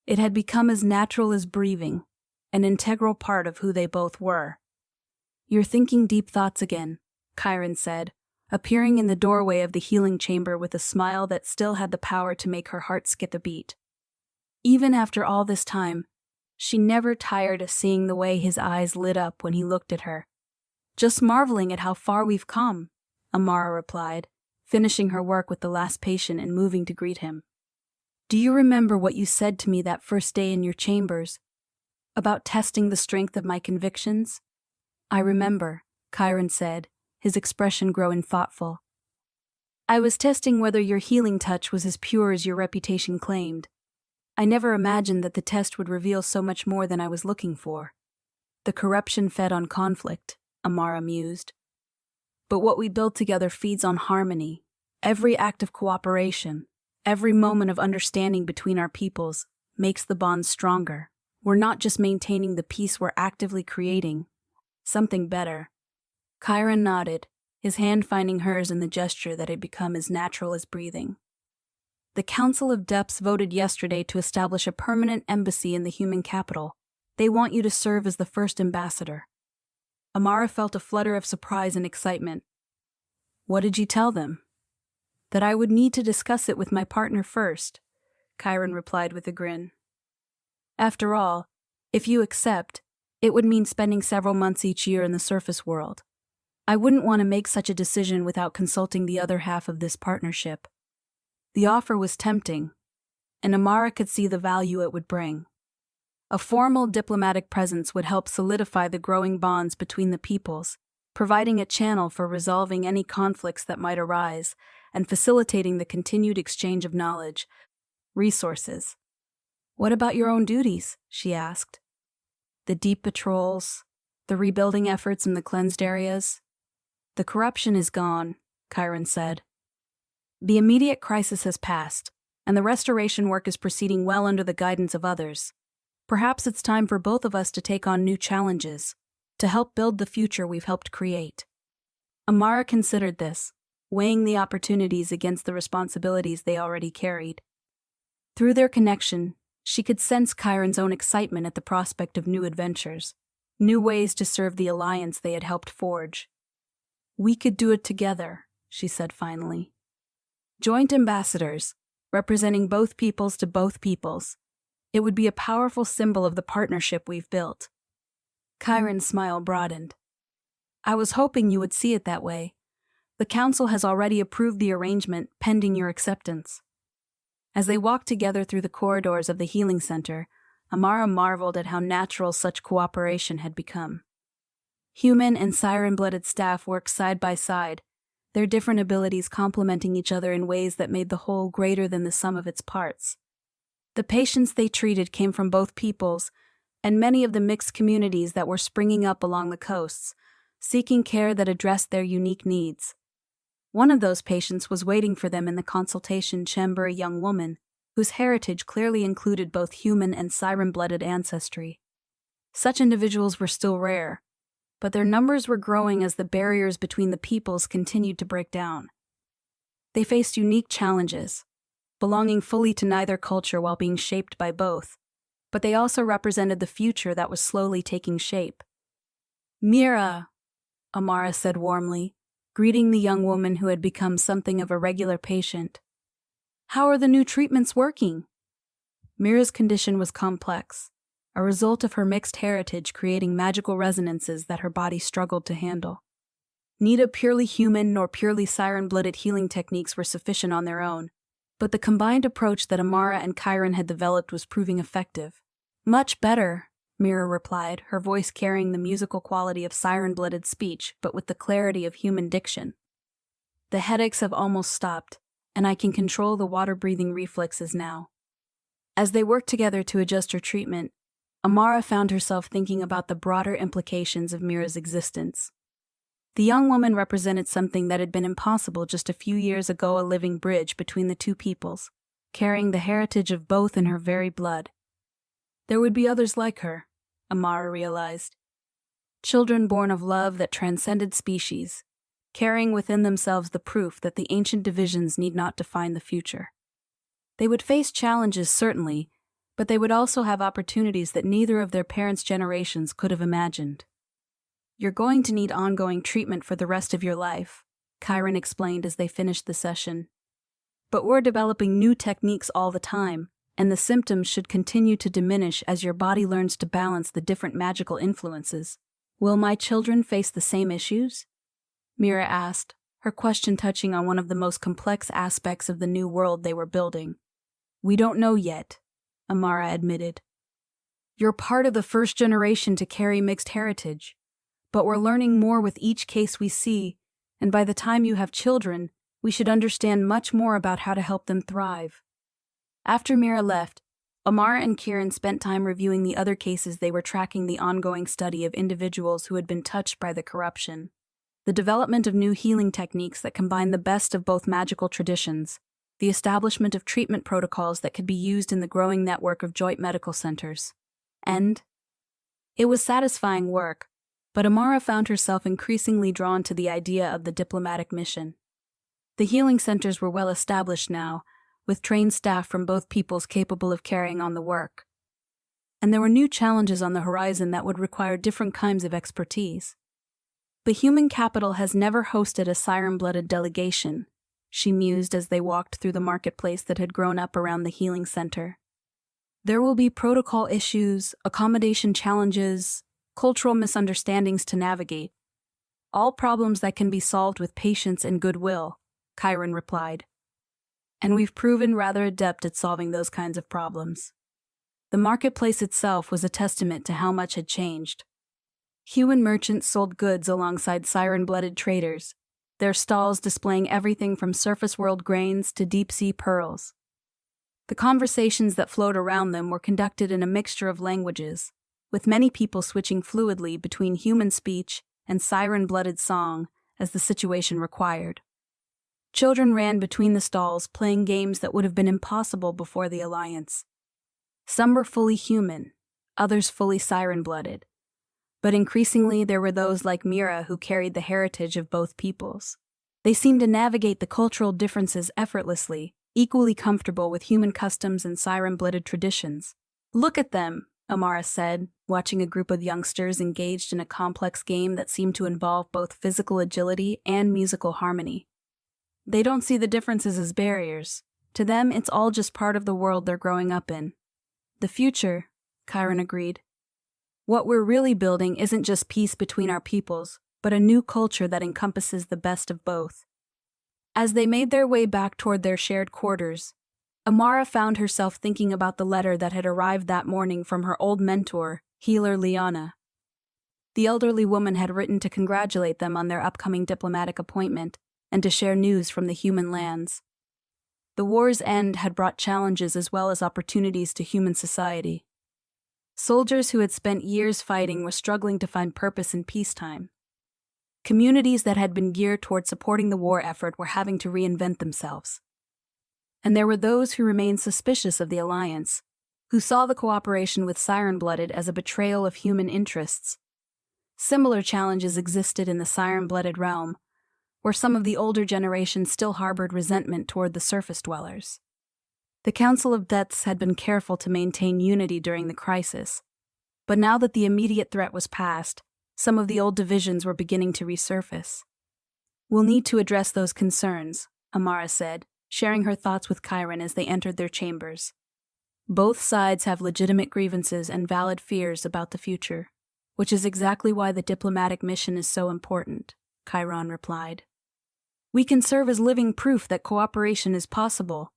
It had become as natural as breathing, an integral part of who they both were. "You're thinking deep thoughts again," Chiron said, appearing in the doorway of the healing chamber with a smile that still had the power to make her heart skip a beat. Even after all this time, she never tired of seeing the way his eyes lit up when he looked at her. "Just marveling at how far we've come," Amara replied, finishing her work with the last patient and moving to greet him. "Do you remember what you said to me that first day in your chambers? About testing the strength of my convictions?" "I remember," Chiron said, his expression growing thoughtful. "I was testing whether your healing touch was as pure as your reputation claimed. I never imagined that the test would reveal so much more than I was looking for." "The corruption fed on conflict," Amara mused. "But what we build together feeds on harmony. Every act of cooperation, every moment of understanding between our peoples makes the bonds stronger. We're not just maintaining the peace, we're actively creating something better." Chiron nodded, his hand finding hers in the gesture that had become as natural as breathing. "The Council of Depths voted yesterday to establish a permanent embassy in the human capital. They want you to serve as the first ambassador." Amara felt a flutter of surprise and excitement. "What did you tell them?" "That I would need to discuss it with my partner first," Chiron replied with a grin. "After all, if you accept, it would mean spending several months each year in the surface world. I wouldn't want to make such a decision without consulting the other half of this partnership." The offer was tempting, and Amara could see the value it would bring. A formal diplomatic presence would help solidify the growing bonds between the peoples, providing a channel for resolving any conflicts that might arise and facilitating the continued exchange of knowledge, resources. "What about your own duties?" she asked. "The deep patrols, the rebuilding efforts in the cleansed areas?" "The corruption is gone," Chiron said. "The immediate crisis has passed, and the restoration work is proceeding well under the guidance of others. Perhaps it's time for both of us to take on new challenges, to help build the future we've helped create." Amara considered this, weighing the opportunities against the responsibilities they already carried. Through their connection, she could sense Chiron's own excitement at the prospect of new adventures, new ways to serve the alliance they had helped forge. "We could do it together," she said finally. "Joint ambassadors, representing both peoples to both peoples. It would be a powerful symbol of the partnership we've built." Chiron's smile broadened. "I was hoping you would see it that way. The council has already approved the arrangement, pending your acceptance." As they walked together through the corridors of the healing center, Amara marveled at how natural such cooperation had become. Human and siren-blooded staff worked side by side, their different abilities complementing each other in ways that made the whole greater than the sum of its parts. The patients they treated came from both peoples, and many of the mixed communities that were springing up along the coasts, seeking care that addressed their unique needs. One of those patients was waiting for them in the consultation chamber, a young woman, whose heritage clearly included both human and siren-blooded ancestry. Such individuals were still rare, but their numbers were growing as the barriers between the peoples continued to break down. They faced unique challenges, belonging fully to neither culture while being shaped by both, but they also represented the future that was slowly taking shape. "Mira," Amara said warmly, greeting the young woman who had become something of a regular patient. "How are the new treatments working?" Mira's condition was complex, a result of her mixed heritage creating magical resonances that her body struggled to handle. Neither purely human nor purely siren-blooded healing techniques were sufficient on their own, but the combined approach that Amara and Chiron had developed was proving effective. "Much better," Mira replied, her voice carrying the musical quality of siren-blooded speech but with the clarity of human diction. "The headaches have almost stopped, and I can control the water-breathing reflexes now." As they worked together to adjust her treatment, Amara found herself thinking about the broader implications of Mira's existence. The young woman represented something that had been impossible just a few years ago, a living bridge between the two peoples, carrying the heritage of both in her very blood. There would be others like her, Amara realized. Children born of love that transcended species, carrying within themselves the proof that the ancient divisions need not define the future. They would face challenges, certainly, but they would also have opportunities that neither of their parents' generations could have imagined. "You're going to need ongoing treatment for the rest of your life," Chiron explained as they finished the session. "But we're developing new techniques all the time, and the symptoms should continue to diminish as your body learns to balance the different magical influences. Will my children face the same issues?" Mira asked, her question touching on one of the most complex aspects of the new world they were building. "We don't know yet," Amara admitted. "You're part of the first generation to carry mixed heritage, but we're learning more with each case we see, and by the time you have children, we should understand much more about how to help them thrive." After Mira left, Amara and Kieran spent time reviewing the other cases they were tracking, the ongoing study of individuals who had been touched by the corruption, the development of new healing techniques that combine the best of both magical traditions, the establishment of treatment protocols that could be used in the growing network of joint medical centers. And it was satisfying work, but Amara found herself increasingly drawn to the idea of the diplomatic mission. The healing centers were well established now, with trained staff from both peoples capable of carrying on the work. And there were new challenges on the horizon that would require different kinds of expertise. "The human capital has never hosted a siren-blooded delegation," she mused as they walked through the marketplace that had grown up around the healing center. "There will be protocol issues, accommodation challenges, cultural misunderstandings to navigate. All problems that can be solved with patience and goodwill," Chiron replied. "And we've proven rather adept at solving those kinds of problems." The marketplace itself was a testament to how much had changed. Human merchants sold goods alongside siren-blooded traders, their stalls displaying everything from surface-world grains to deep-sea pearls. The conversations that flowed around them were conducted in a mixture of languages, with many people switching fluidly between human speech and siren-blooded song as the situation required. Children ran between the stalls, playing games that would have been impossible before the alliance. Some were fully human, others fully siren-blooded. But increasingly there were those like Mira who carried the heritage of both peoples. They seemed to navigate the cultural differences effortlessly, equally comfortable with human customs and siren-blooded traditions. "Look at them," Amara said, watching a group of youngsters engaged in a complex game that seemed to involve both physical agility and musical harmony. "They don't see the differences as barriers. To them, it's all just part of the world they're growing up in." "The future," Chiron agreed. "What we're really building isn't just peace between our peoples, but a new culture that encompasses the best of both." As they made their way back toward their shared quarters, Amara found herself thinking about the letter that had arrived that morning from her old mentor, healer Liana. The elderly woman had written to congratulate them on their upcoming diplomatic appointment and to share news from the human lands. The war's end had brought challenges as well as opportunities to human society. Soldiers who had spent years fighting were struggling to find purpose in peacetime. Communities that had been geared toward supporting the war effort were having to reinvent themselves. And there were those who remained suspicious of the alliance, who saw the cooperation with Siren-Blooded as a betrayal of human interests. Similar challenges existed in the Siren-Blooded realm, where some of the older generation still harbored resentment toward the surface dwellers. The Council of Deaths had been careful to maintain unity during the crisis, but now that the immediate threat was past, some of the old divisions were beginning to resurface. "We'll need to address those concerns," Amara said, sharing her thoughts with Chiron as they entered their chambers. "Both sides have legitimate grievances and valid fears about the future, which is exactly why the diplomatic mission is so important," Chiron replied. "We can serve as living proof that cooperation is possible,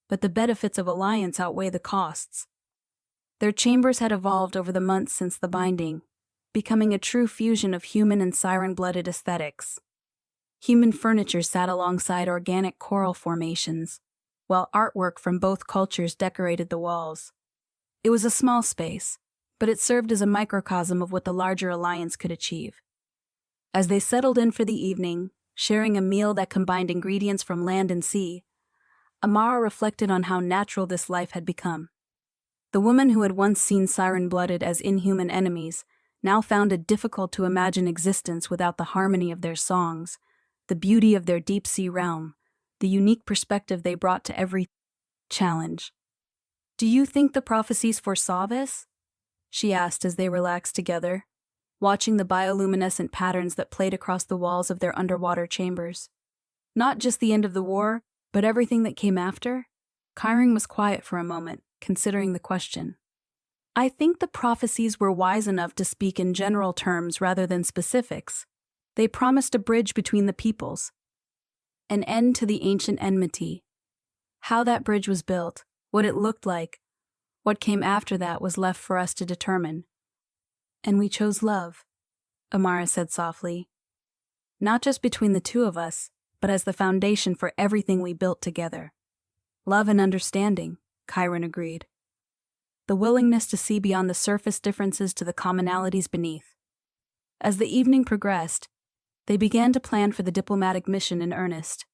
but the benefits of alliance outweigh the costs." Their chambers had evolved over the months since the binding, becoming a true fusion of human and siren-blooded aesthetics. Human furniture sat alongside organic coral formations, while artwork from both cultures decorated the walls. It was a small space, but it served as a microcosm of what the larger alliance could achieve. As they settled in for the evening, sharing a meal that combined ingredients from land and sea, Amara reflected on how natural this life had become. The woman who had once seen Siren-Blooded as inhuman enemies now found it difficult to imagine existence without the harmony of their songs, the beauty of their deep-sea realm, the unique perspective they brought to every challenge. "Do you think the prophecies foresaw this?" she asked as they relaxed together, watching the bioluminescent patterns that played across the walls of their underwater chambers. "Not just the end of the war, but everything that came after?" Chiron was quiet for a moment, considering the question. "I think the prophecies were wise enough to speak in general terms rather than specifics. They promised a bridge between the peoples, an end to the ancient enmity. How that bridge was built, what it looked like, what came after that was left for us to determine. And we chose love," Amara said softly. "Not just between the two of us, but as the foundation for everything we built together." "Love and understanding," Chiron agreed. "The willingness to see beyond the surface differences to the commonalities beneath." As the evening progressed, they began to plan for the diplomatic mission in earnest.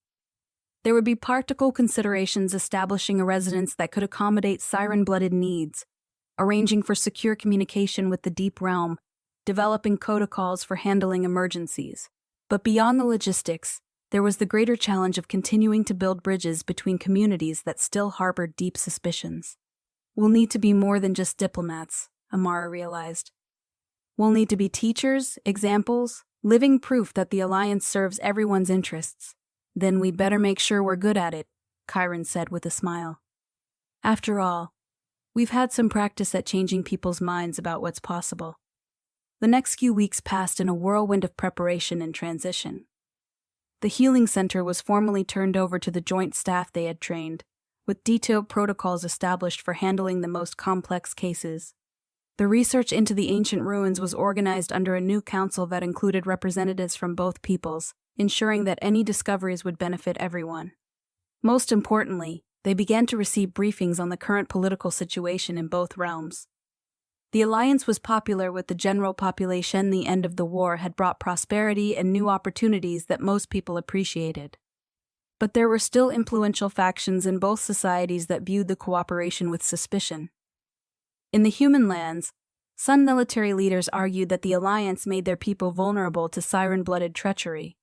There would be practical considerations establishing a residence that could accommodate Siren-Blooded needs, arranging for secure communication with the Deep Realm, developing protocols for handling emergencies. But beyond the logistics, there was the greater challenge of continuing to build bridges between communities that still harbored deep suspicions. "We'll need to be more than just diplomats," Amara realized. "We'll need to be teachers, examples, living proof that the alliance serves everyone's interests. Then we better make sure we're good at it," Chiron said with a smile. "After all, we've had some practice at changing people's minds about what's possible." The next few weeks passed in a whirlwind of preparation and transition. The healing center was formally turned over to the joint staff they had trained, with detailed protocols established for handling the most complex cases. The research into the ancient ruins was organized under a new council that included representatives from both peoples, ensuring that any discoveries would benefit everyone. Most importantly, they began to receive briefings on the current political situation in both realms. The alliance was popular with the general population. The end of the war had brought prosperity and new opportunities that most people appreciated. But there were still influential factions in both societies that viewed the cooperation with suspicion. In the human lands, some military leaders argued that the alliance made their people vulnerable to Siren-Blooded treachery.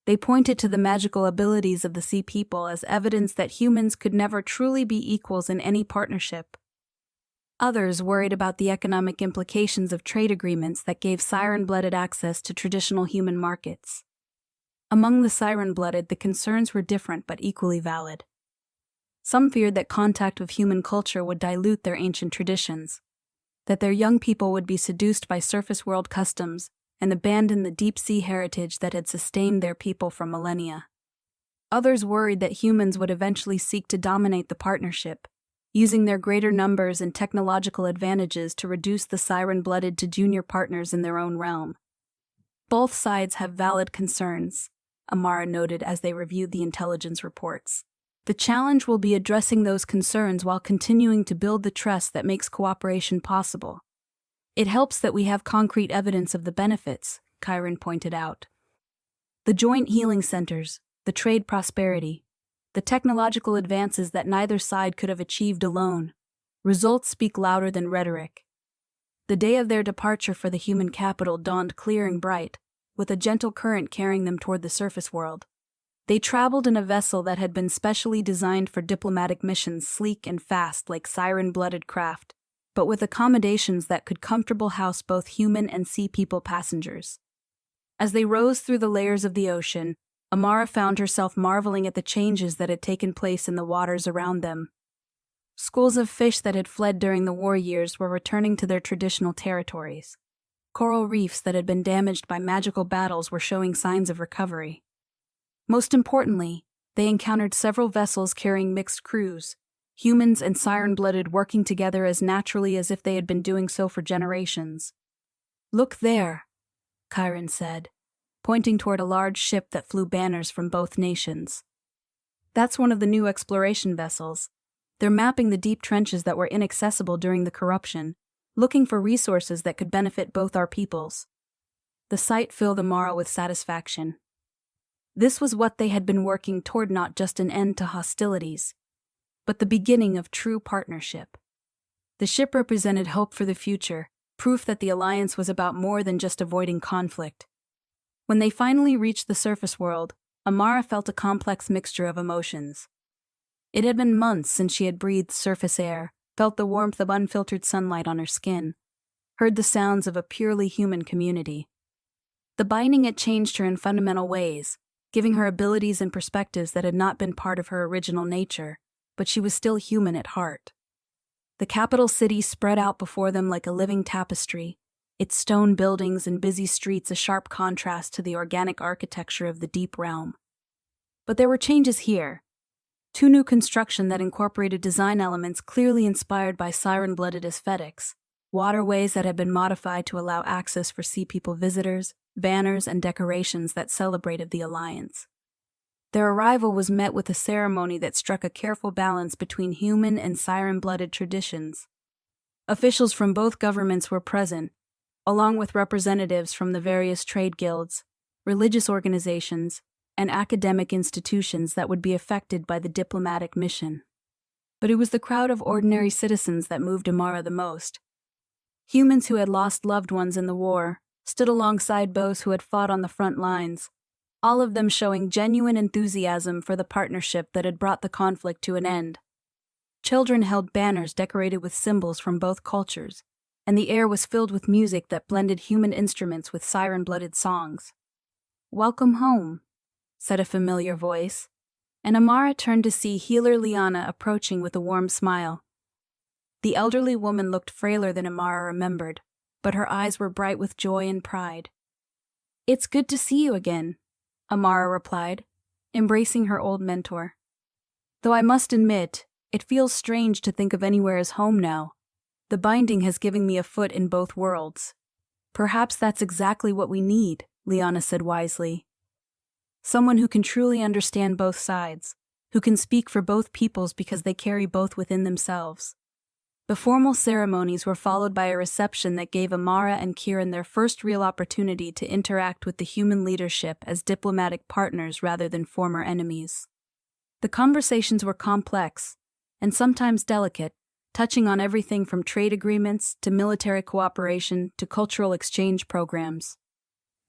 They pointed to the magical abilities of the Sea People as evidence that humans could never truly be equals in any partnership. Others worried about the economic implications of trade agreements that gave Siren-blooded access to traditional human markets. Among the Siren-blooded, the concerns were different but equally valid. Some feared that contact with human culture would dilute their ancient traditions, that their young people would be seduced by surface world customs and abandon the deep-sea heritage that had sustained their people for millennia. Others worried that humans would eventually seek to dominate the partnership, using their greater numbers and technological advantages to reduce the Siren-blooded to junior partners in their own realm. Both sides have valid concerns, Amara noted as they reviewed the intelligence reports. The challenge will be addressing those concerns while continuing to build the trust that makes cooperation possible. It helps that we have concrete evidence of the benefits, Chiron pointed out. The joint healing centers, the trade prosperity, the technological advances that neither side could have achieved alone. Results speak louder than rhetoric. The day of their departure for the human capital dawned clear and bright, with a gentle current carrying them toward the surface world. They traveled in a vessel that had been specially designed for diplomatic missions, sleek and fast like Siren-blooded craft, but with accommodations that could comfortably house both human and sea people passengers. As they rose through the layers of the ocean, Amara found herself marveling at the changes that had taken place in the waters around them. Schools of fish that had fled during the war years were returning to their traditional territories. Coral reefs that had been damaged by magical battles were showing signs of recovery. Most importantly, they encountered several vessels carrying mixed crews, humans and Siren-blooded working together as naturally as if they had been doing so for generations. "Look there," Chiron said, pointing toward a large ship that flew banners from both nations. "That's one of the new exploration vessels. They're mapping the deep trenches that were inaccessible during the corruption, looking for resources that could benefit both our peoples." The sight filled Amara with satisfaction. This was what they had been working toward, not just an end to hostilities, but the beginning of true partnership. The ship represented hope for the future, proof that the alliance was about more than just avoiding conflict. When they finally reached the surface world, Amara felt a complex mixture of emotions. It had been months since she had breathed surface air, felt the warmth of unfiltered sunlight on her skin, heard the sounds of a purely human community. The binding had changed her in fundamental ways, giving her abilities and perspectives that had not been part of her original nature, but she was still human at heart. The capital city spread out before them like a living tapestry, its stone buildings and busy streets a sharp contrast to the organic architecture of the deep realm. But there were changes here. Two new construction that incorporated design elements clearly inspired by Siren-blooded aesthetics, waterways that had been modified to allow access for Sea People visitors, banners and decorations that celebrated the alliance. Their arrival was met with a ceremony that struck a careful balance between human and Siren-blooded traditions. Officials from both governments were present, along with representatives from the various trade guilds, religious organizations, and academic institutions that would be affected by the diplomatic mission. But it was the crowd of ordinary citizens that moved Amara the most. Humans who had lost loved ones in the war stood alongside those who had fought on the front lines, all of them showing genuine enthusiasm for the partnership that had brought the conflict to an end. Children held banners decorated with symbols from both cultures, and the air was filled with music that blended human instruments with Siren-blooded songs. "Welcome home," said a familiar voice, and Amara turned to see healer Liana approaching with a warm smile. The elderly woman looked frailer than Amara remembered, but her eyes were bright with joy and pride. "It's good to see you again," Amara replied, embracing her old mentor. "Though I must admit, it feels strange to think of anywhere as home now. The binding has given me a foot in both worlds." "Perhaps that's exactly what we need," Liana said wisely. "Someone who can truly understand both sides, who can speak for both peoples because they carry both within themselves." The formal ceremonies were followed by a reception that gave Amara and Kieran their first real opportunity to interact with the human leadership as diplomatic partners rather than former enemies. The conversations were complex, and sometimes delicate, touching on everything from trade agreements to military cooperation to cultural exchange programs.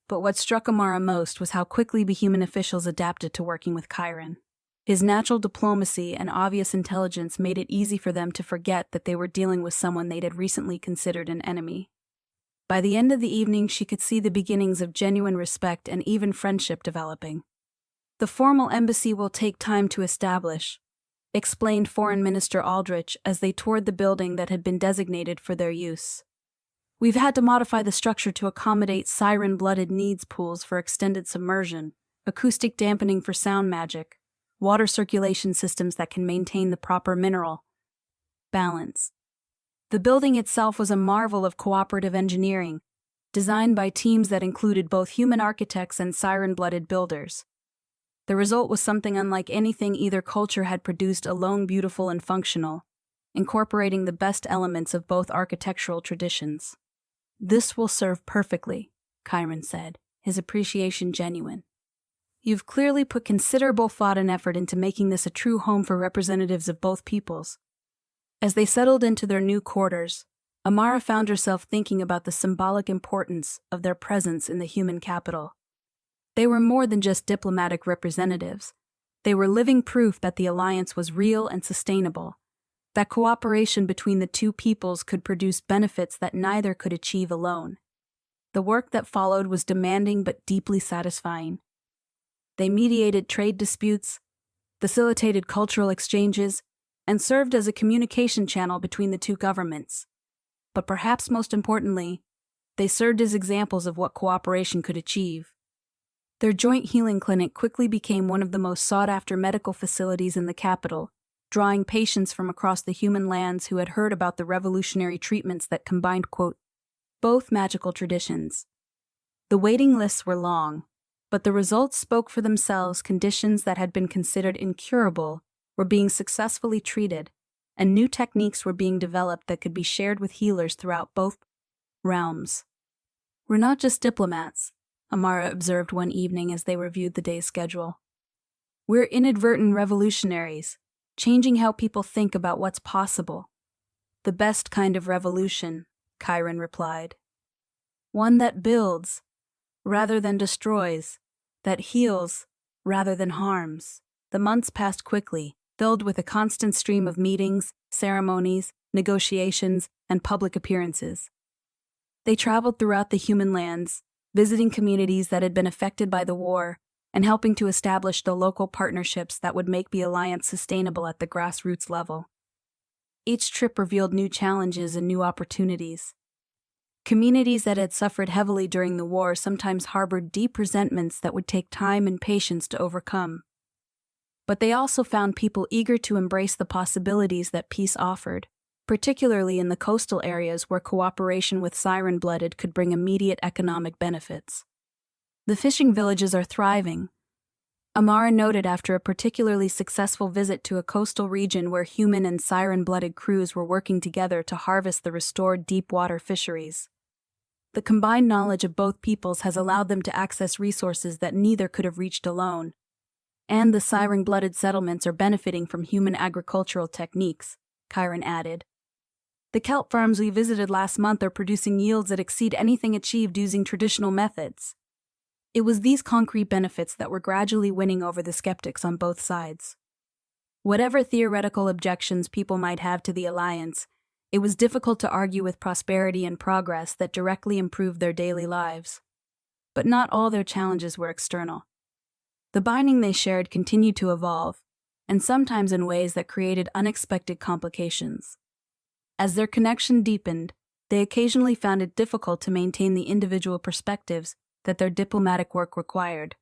But what struck Amara most was how quickly the human officials adapted to working with Chiron. His natural diplomacy and obvious intelligence made it easy for them to forget that they were dealing with someone they'd had recently considered an enemy. By the end of the evening, she could see the beginnings of genuine respect and even friendship developing. "The formal embassy will take time to establish," explained Foreign Minister Aldrich as they toured the building that had been designated for their use. "We've had to modify the structure to accommodate siren-blooded needs pools for extended submersion, acoustic dampening for sound magic, water circulation systems that can maintain the proper mineral balance." The building itself was a marvel of cooperative engineering, designed by teams that included both human architects and siren-blooded builders. The result was something unlike anything either culture had produced alone, beautiful and functional, incorporating the best elements of both architectural traditions. "This will serve perfectly," Chiron said, his appreciation genuine. "You've clearly put considerable thought and effort into making this a true home for representatives of both peoples." As they settled into their new quarters, Amara found herself thinking about the symbolic importance of their presence in the human capital. They were more than just diplomatic representatives. They were living proof that the alliance was real and sustainable, that cooperation between the two peoples could produce benefits that neither could achieve alone. The work that followed was demanding but deeply satisfying. They mediated trade disputes, facilitated cultural exchanges, and served as a communication channel between the two governments. But perhaps most importantly, they served as examples of what cooperation could achieve. Their joint healing clinic quickly became one of the most sought-after medical facilities in the capital, drawing patients from across the human lands who had heard about the revolutionary treatments that combined, quote, both magical traditions. The waiting lists were long, but the results spoke for themselves. Conditions that had been considered incurable were being successfully treated, and new techniques were being developed that could be shared with healers throughout both realms. "We're not just diplomats," Amara observed one evening as they reviewed the day's schedule. "We're inadvertent revolutionaries, changing how people think about what's possible." "The best kind of revolution," Chiron replied. "One that builds rather than destroys, that heals rather than harms." The months passed quickly, filled with a constant stream of meetings, ceremonies, negotiations, and public appearances. They traveled throughout the human lands, visiting communities that had been affected by the war and helping to establish the local partnerships that would make the alliance sustainable at the grassroots level. Each trip revealed new challenges and new opportunities. Communities that had suffered heavily during the war sometimes harbored deep resentments that would take time and patience to overcome. But they also found people eager to embrace the possibilities that peace offered, particularly in the coastal areas where cooperation with siren-blooded could bring immediate economic benefits. "The fishing villages are thriving," Amara noted after a particularly successful visit to a coastal region where human and siren-blooded crews were working together to harvest the restored deep-water fisheries. The combined knowledge of both peoples has allowed them to access resources that neither could have reached alone. "And the siren-blooded settlements are benefiting from human agricultural techniques," Chiron added. "The kelp farms we visited last month are producing yields that exceed anything achieved using traditional methods." It was these concrete benefits that were gradually winning over the skeptics on both sides. Whatever theoretical objections people might have to the alliance, it was difficult to argue with prosperity and progress that directly improved their daily lives. But not all their challenges were external. The binding they shared continued to evolve, and sometimes in ways that created unexpected complications. As their connection deepened, they occasionally found it difficult to maintain the individual perspectives that their diplomatic work required.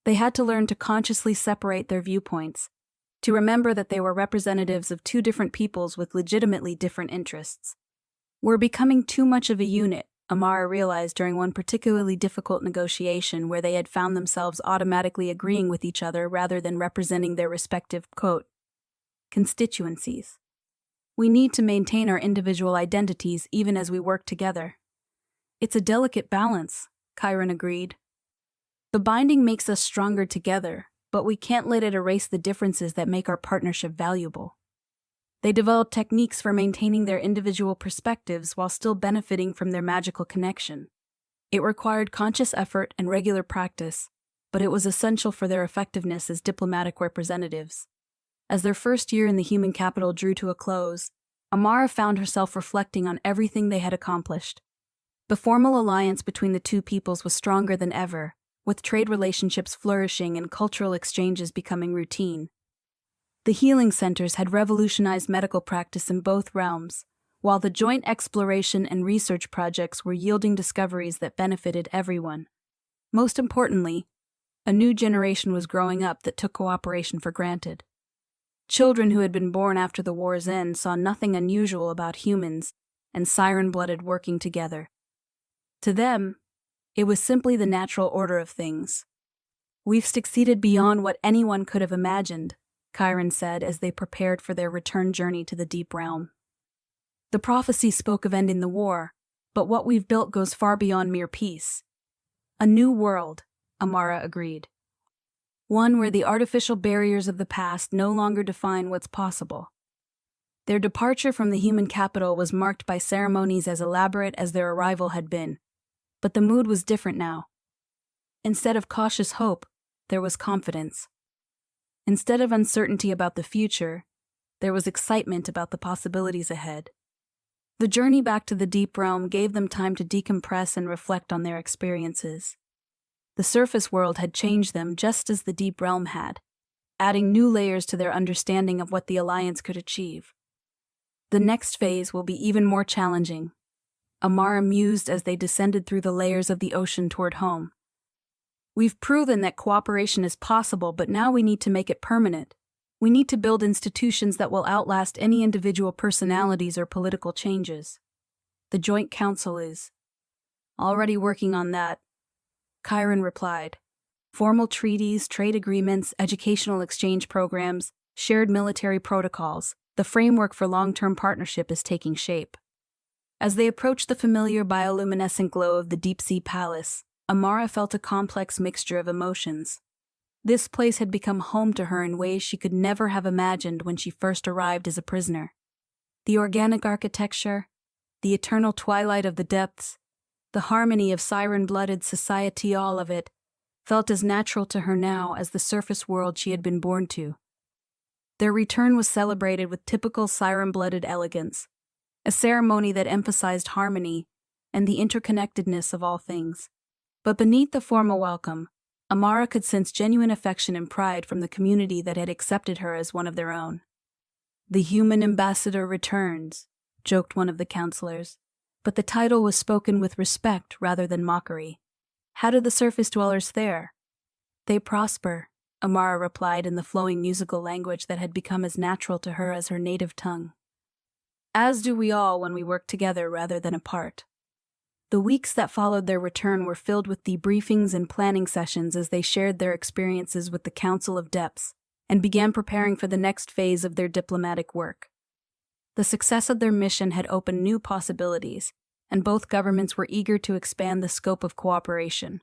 They had to learn to consciously separate their viewpoints, to remember that they were representatives of two different peoples with legitimately different interests. "We're becoming too much of a unit," Amara realized during one particularly difficult negotiation where they had found themselves automatically agreeing with each other rather than representing their respective, quote, constituencies. "We need to maintain our individual identities even as we work together." "It's a delicate balance," Chiron agreed. "The binding makes us stronger together, but we can't let it erase the differences that make our partnership valuable." They developed techniques for maintaining their individual perspectives while still benefiting from their magical connection. It required conscious effort and regular practice, but it was essential for their effectiveness as diplomatic representatives. As their first year in the human capital drew to a close, Amara found herself reflecting on everything they had accomplished. The formal alliance between the two peoples was stronger than ever, with trade relationships flourishing and cultural exchanges becoming routine. The healing centers had revolutionized medical practice in both realms, while the joint exploration and research projects were yielding discoveries that benefited everyone. Most importantly, a new generation was growing up that took cooperation for granted. Children who had been born after the war's end saw nothing unusual about humans and siren-blooded working together. To them, it was simply the natural order of things. "We've succeeded beyond what anyone could have imagined," Chiron said as they prepared for their return journey to the Deep Realm. "The prophecy spoke of ending the war, but what we've built goes far beyond mere peace. A new world," Amara agreed. "One where the artificial barriers of the past no longer define what's possible." Their departure from the human capital was marked by ceremonies as elaborate as their arrival had been, but the mood was different now. Instead of cautious hope, there was confidence. Instead of uncertainty about the future, there was excitement about the possibilities ahead. The journey back to the Deep Realm gave them time to decompress and reflect on their experiences. The surface world had changed them just as the Deep Realm had, adding new layers to their understanding of what the Alliance could achieve. The next phase will be even more challenging, Amara mused as they descended through the layers of the ocean toward home. "We've proven that cooperation is possible, but now we need to make it permanent. We need to build institutions that will outlast any individual personalities or political changes. The Joint Council is already working on that," Chiron replied. "Formal treaties, trade agreements, educational exchange programs, shared military protocols, the framework for long-term partnership is taking shape." As they approached the familiar bioluminescent glow of the deep-sea palace, Amara felt a complex mixture of emotions. This place had become home to her in ways she could never have imagined when she first arrived as a prisoner. The organic architecture, the eternal twilight of the depths, the harmony of siren-blooded society, all of it felt as natural to her now as the surface world she had been born to. Their return was celebrated with typical siren-blooded elegance, a ceremony that emphasized harmony and the interconnectedness of all things. But beneath the formal welcome, Amara could sense genuine affection and pride from the community that had accepted her as one of their own. "The human ambassador returns," joked one of the counselors, but the title was spoken with respect rather than mockery. "How do the surface dwellers fare?" "They prosper," Amara replied in the flowing musical language that had become as natural to her as her native tongue. "As do we all when we work together rather than apart." The weeks that followed their return were filled with debriefings and planning sessions as they shared their experiences with the Council of Depths and began preparing for the next phase of their diplomatic work. The success of their mission had opened new possibilities, and both governments were eager to expand the scope of cooperation.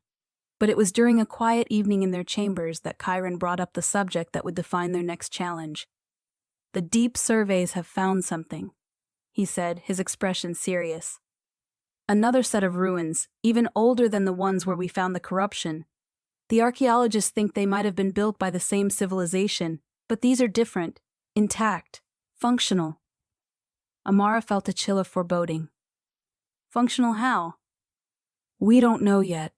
But it was during a quiet evening in their chambers that Chiron brought up the subject that would define their next challenge. "The deep surveys have found something," he said, his expression serious. "Another set of ruins, even older than the ones where we found the corruption. The archaeologists think they might have been built by the same civilization, but these are different, intact, functional." Amara felt a chill of foreboding. "Functional how?" "We don't know yet.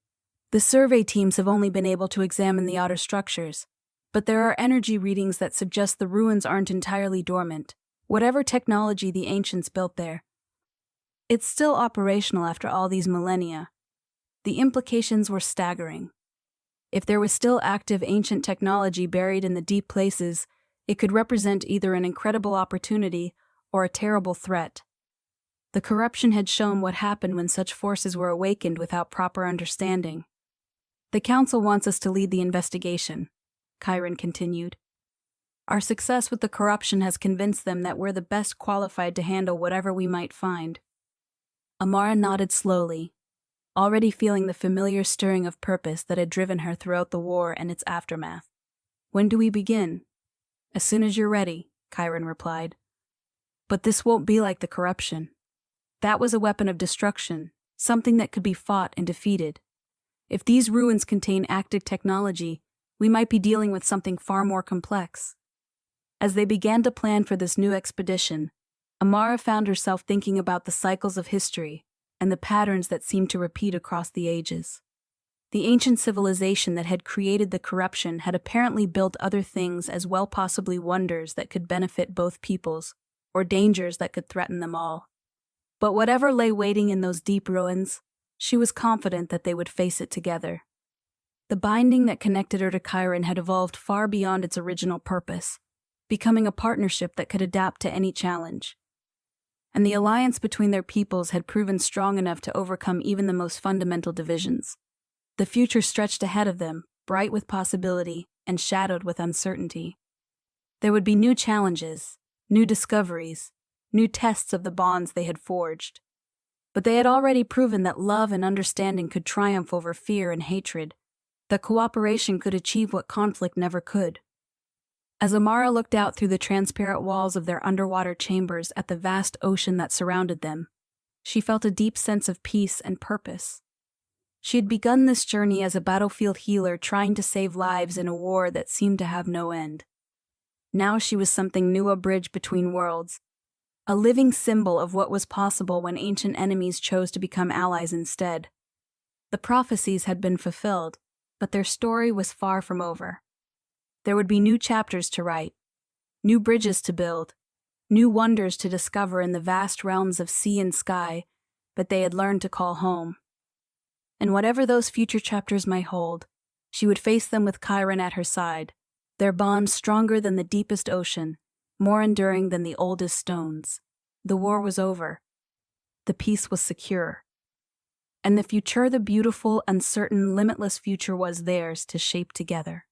The survey teams have only been able to examine the outer structures, but there are energy readings that suggest the ruins aren't entirely dormant, whatever technology the ancients built there. It's still operational after all these millennia." The implications were staggering. If there was still active ancient technology buried in the deep places, it could represent either an incredible opportunity or a terrible threat. The corruption had shown what happened when such forces were awakened without proper understanding. "The Council wants us to lead the investigation," Chiron continued. "Our success with the corruption has convinced them that we're the best qualified to handle whatever we might find." Amara nodded slowly, already feeling the familiar stirring of purpose that had driven her throughout the war and its aftermath. "When do we begin?" "As soon as you're ready," Chiron replied. "But this won't be like the corruption. That was a weapon of destruction, something that could be fought and defeated. If these ruins contain active technology, we might be dealing with something far more complex. As they began to plan for this new expedition, Amara found herself thinking about the cycles of history and the patterns that seemed to repeat across the ages. The ancient civilization that had created the corruption had apparently built other things as well, possibly wonders that could benefit both peoples, or dangers that could threaten them all. But whatever lay waiting in those deep ruins, she was confident that they would face it together. The binding that connected her to Chiron had evolved far beyond its original purpose, becoming a partnership that could adapt to any challenge. And the alliance between their peoples had proven strong enough to overcome even the most fundamental divisions. The future stretched ahead of them, bright with possibility and shadowed with uncertainty. There would be new challenges, new discoveries, new tests of the bonds they had forged. But they had already proven that love and understanding could triumph over fear and hatred, that cooperation could achieve what conflict never could. As Amara looked out through the transparent walls of their underwater chambers at the vast ocean that surrounded them, she felt a deep sense of peace and purpose. She had begun this journey as a battlefield healer trying to save lives in a war that seemed to have no end. Now she was something new, a bridge between worlds, a living symbol of what was possible when ancient enemies chose to become allies instead. The prophecies had been fulfilled, but their story was far from over. There would be new chapters to write, new bridges to build, new wonders to discover in the vast realms of sea and sky, but they had learned to call home. And whatever those future chapters might hold, she would face them with Chiron at her side, their bond stronger than the deepest ocean, more enduring than the oldest stones. The war was over. The peace was secure. And the future, the beautiful, uncertain, limitless future, was theirs to shape together.